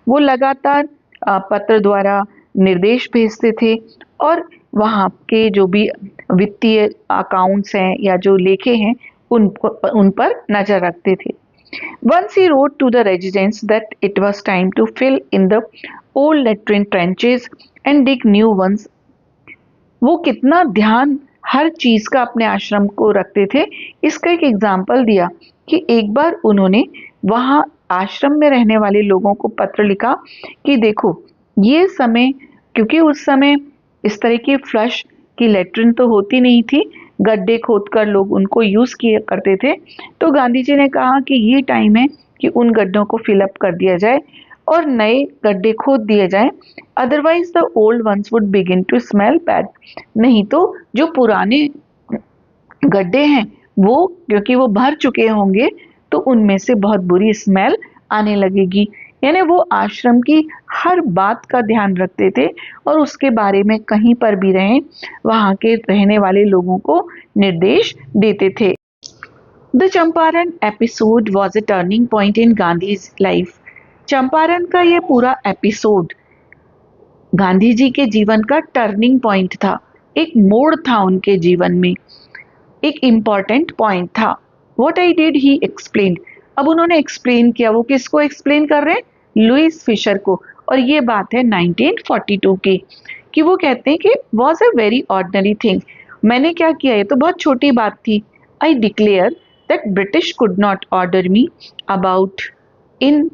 वो लगातार पत्र द्वारा निर्देश भेजते थे और वहाँ के जो भी वित्तीय अकाउंट्स हैं या जो लेखे हैं उन पर नजर रखते थे। Once he wrote to the residents that it was time to fill in the old latrine trenches and dig new ones. वो कितना ध्यान हर चीज का अपने आश्रम को रखते थे, इसका एक एग्जाम्पल दिया कि एक बार उन्होंने वहाँ आश्रम में रहने वाले लोगों को पत्र लिखा कि देखो ये समय, क्योंकि उस समय इस तरह की फ्लश की लेट्रिन तो होती नहीं थी, गड्ढे खोदकर लोग उनको यूज किया करते थे। तो गांधी जी ने कहा कि ये टाइम है कि उन गड्ढों को फिलअप कर दिया जाए और नए गड्ढे खोद दिए जाएं, otherwise the old ones would begin to smell bad. नहीं तो जो पुराने गड्ढे हैं वो क्योंकि वो भर चुके होंगे तो उनमें से बहुत बुरी स्मेल आने लगेगी। यानी वो आश्रम की हर बात का ध्यान रखते थे और उसके बारे में कहीं पर भी रहें वहाँ के रहने वाले लोगों को निर्देश देते थे। The Champaran episode was a turning point in Gandhi's life. Champaran का ये पूरा एपिसोड गांधी जी के जीवन का टर्निंग पॉइंट था, एक मोड़ था उनके जीवन में, एक इम्पॉर्टेंट पॉइंट था। What I did he explain. अब उन्होंने एक्सप्लेन किया, वो किसको एक्सप्लेन कर रहे हैं? लुइस फिशर को। और ये बात है 1942 की, कि वो कहते हैं कि was a very ordinary thing. मैंने क्या किया, ये तो बहुत छोटी बात थी। I declare that British could not order me about in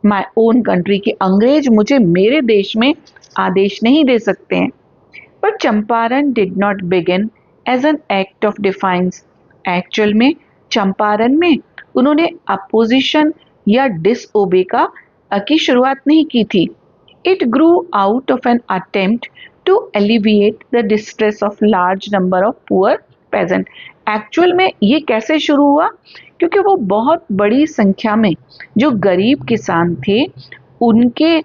my own country, कि अंग्रेज मुझे मेरे देश में आदेश नहीं दे सकते हैं। पर Champaran did not begin as an act of defiance. Actual में चंपारण में उन्होंने अपोजिशन या डिसओबे की शुरुआत नहीं की थी। It grew out of an attempt to alleviate the distress of large number of poor peasant. Actual में ये कैसे शुरू हुआ? क्योंकि वो बहुत बड़ी संख्या में जो गरीब किसान थे, उनके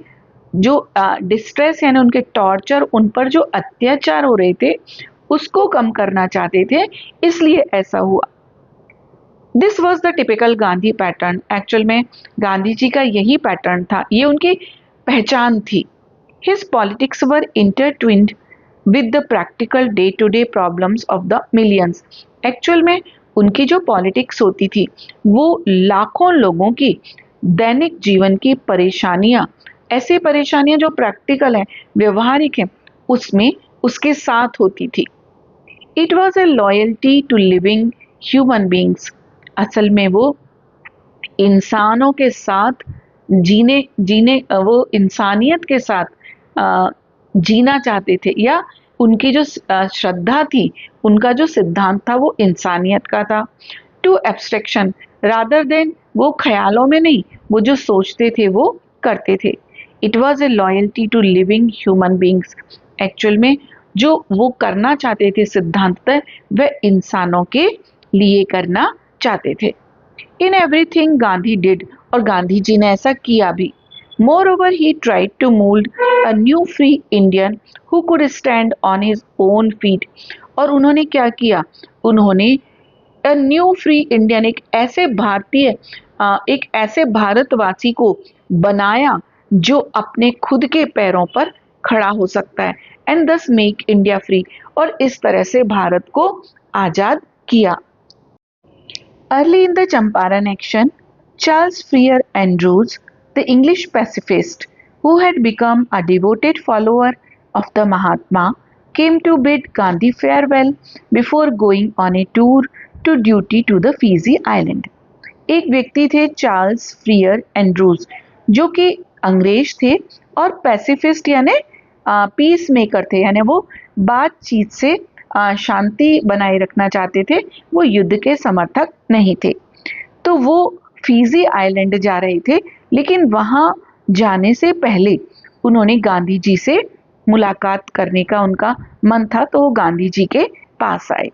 जो डिस्ट्रेस यानी उनके टॉर्चर, उन पर जो अत्याचार हो रहे थे, उसको कम करना चाहते थे, इसलिए ऐसा हुआ। This was the typical Gandhi pattern. Actual में गांधी जी का यही पैटर्न था, ये उनकी पहचान थी। His politics were intertwined with the practical day to day problems of the millions. Actual में उनकी जो पॉलिटिक्स होती थी वो लाखों लोगों की दैनिक जीवन की परेशानियां, ऐसी परेशानियां जो प्रैक्टिकल हैं, व्यवहारिक हैं, उसमें उसके साथ होती थी। It was a loyalty to living human beings. असल में वो इंसानों के साथ जीने जीने वो इंसानियत के साथ जीना चाहते थे, या उनकी जो श्रद्धा थी, उनका जो सिद्धांत था वो इंसानियत का था। टू एब्स्ट्रैक्शन रादर देन, वो ख्यालों में नहीं, वो जो सोचते थे वो करते थे। It was a loyalty to living human beings. Actual में जो वो करना चाहते थे सिद्धांत, वह इंसानों के लिए करना चाहते थे। इन एवरीथिंग गांधी डिड, और गांधी जी ने ऐसा किया भी। Moreover he tried to mould a new free Indian who could stand on his own feet. और उन्होंने क्या किया? उन्होंने अ न्यू फ्री इंडियन, एक ऐसे भारतीय, एक ऐसे भारतवासी को बनाया जो अपने खुद के पैरों पर खड़ा हो सकता है, एंड दस मेक इंडिया फ्री, और इस तरह से भारत को आजाद किया। Early in the Champaran action, Charles Freer Andrews, the English pacifist who had become a devoted follower of the Mahatma, came to bid Gandhi farewell before going on a tour to duty to the Fiji Island. एक व्यक्ति थे Charles फ्रियर Andrews, जो कि अंग्रेज थे और pacifist यानी peace maker थे, यानी वो बातचीत से शांति बनाए रखना चाहते थे, वो युद्ध के समर्थक नहीं थे। तो वो फीजी आइलैंड जा रहे थे, लेकिन वहाँ जाने से पहले उन्होंने गांधी जी से मुलाकात करने का उनका मन था, तो वो गांधी जी के पास आए।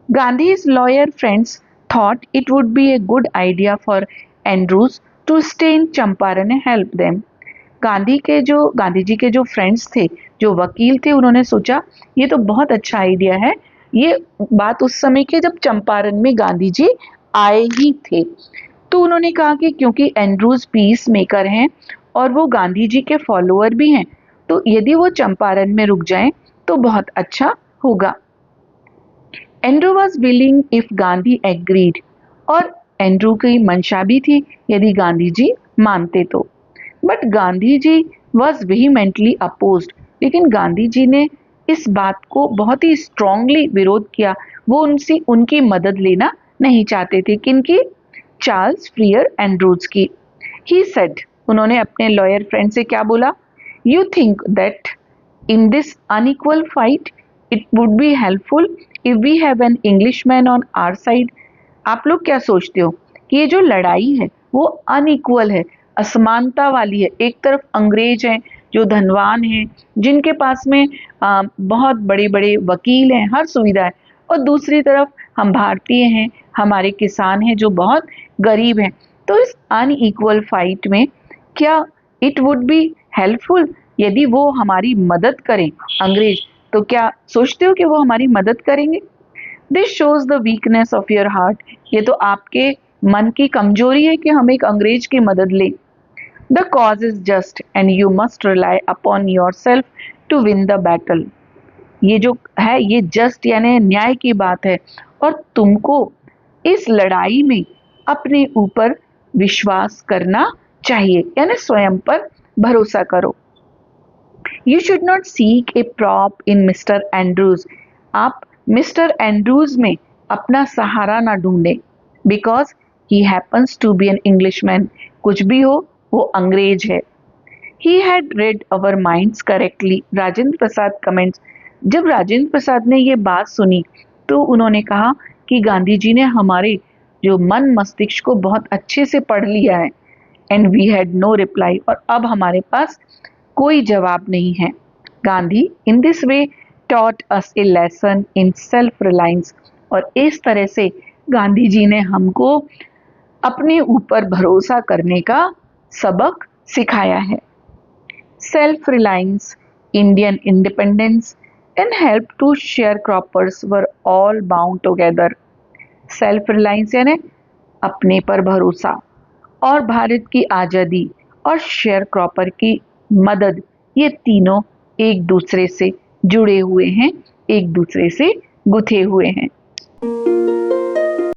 Gandhi's lawyer friends thought it would be a good idea for Andrews to stay in Champaran and help them. Gandhi ji के जो फ्रेंड्स थे, जो वकील थे, उन्होंने सोचा ये तो बहुत अच्छा आइडिया है। ये बात उस समय के जब चंपारण में गांधी जी आए ही थे, तो उन्होंने कहा कि क्योंकि एंड्रूज पीस मेकर हैं और वो गांधी जी के फॉलोअर भी हैं, तो यदि वो चंपारण में रुक जाएं तो बहुत अच्छा होगा। Andrew was willing if Gandhi agreed, और एंड्रू की मंशा भी थी यदि गांधी जी मानते तो। But Gandhi ji was vehemently opposed, लेकिन गांधी जी ने इस बात को बहुत ही स्ट्रांगली विरोध किया। वो उनकी मदद लेना नहीं चाहते थे। किनकी? चार्ल्स फ्रियर एंड्रूज की। ही सेड, उन्होंने अपने लॉयर फ्रेंड से क्या बोला? You think that in this unequal fight it would be helpful if we have an Englishman on our side. आप लोग क्या सोचते हो कि ये जो लड़ाई है वो अनइक्वल है, असमानता वाली है। एक तरफ अंग्रेज हैं जो धनवान हैं, जिनके पास में बहुत बड़े बड़े वकील हैं, हर सुविधा है, और दूसरी तरफ हम भारतीय हैं, हमारे किसान हैं जो बहुत गरीब हैं। तो इस अनइक्वल फाइट में क्या इट वुड बी हेल्पफुल, यदि वो हमारी मदद करें अंग्रेज, तो क्या सोचते हो कि वो हमारी मदद करेंगे? This shows the weakness of your heart, ये तो आपके मन की कमजोरी है कि हम एक अंग्रेज की मदद लें। The cause is just and you must rely upon yourself to win the battle. ये जो है ये जस्ट यानी न्याय की बात है, और तुमको इस लड़ाई में अपने ऊपर विश्वास करना चाहिए, यानी स्वयं पर भरोसा करो। You should not seek a prop in mister Andrews, आप मिस्टर एंड्रूज में अपना सहारा ना ढूंढें, because he happens to be an Englishman, कुछ भी हो वो अंग्रेज है। He had read our minds correctly, Rajendra Prasad comments. जब राजेंद्र प्रसाद ने ये बात सुनी तो उन्होंने कहा कि गांधी जी ने हमारे जो मन मस्तिष्क को बहुत अच्छे से पढ़ लिया है। And we had no reply, और अब हमारे पास कोई जवाब नहीं है। Gandhi in this way taught us a lesson in self reliance, और इस तरह से गांधी जी ने हमको अपने ऊपर भरोसा करने का सबक सिखाया है। Self-reliance, Indian independence, and help to sharecroppers were all bound together. Self-reliance यानी अपने पर भरोसा, और भारत की आज़ादी और शेयर क्रॉपर की मदद, ये तीनों एक दूसरे से जुड़े हुए हैं, एक दूसरे से गुथे हुए हैं।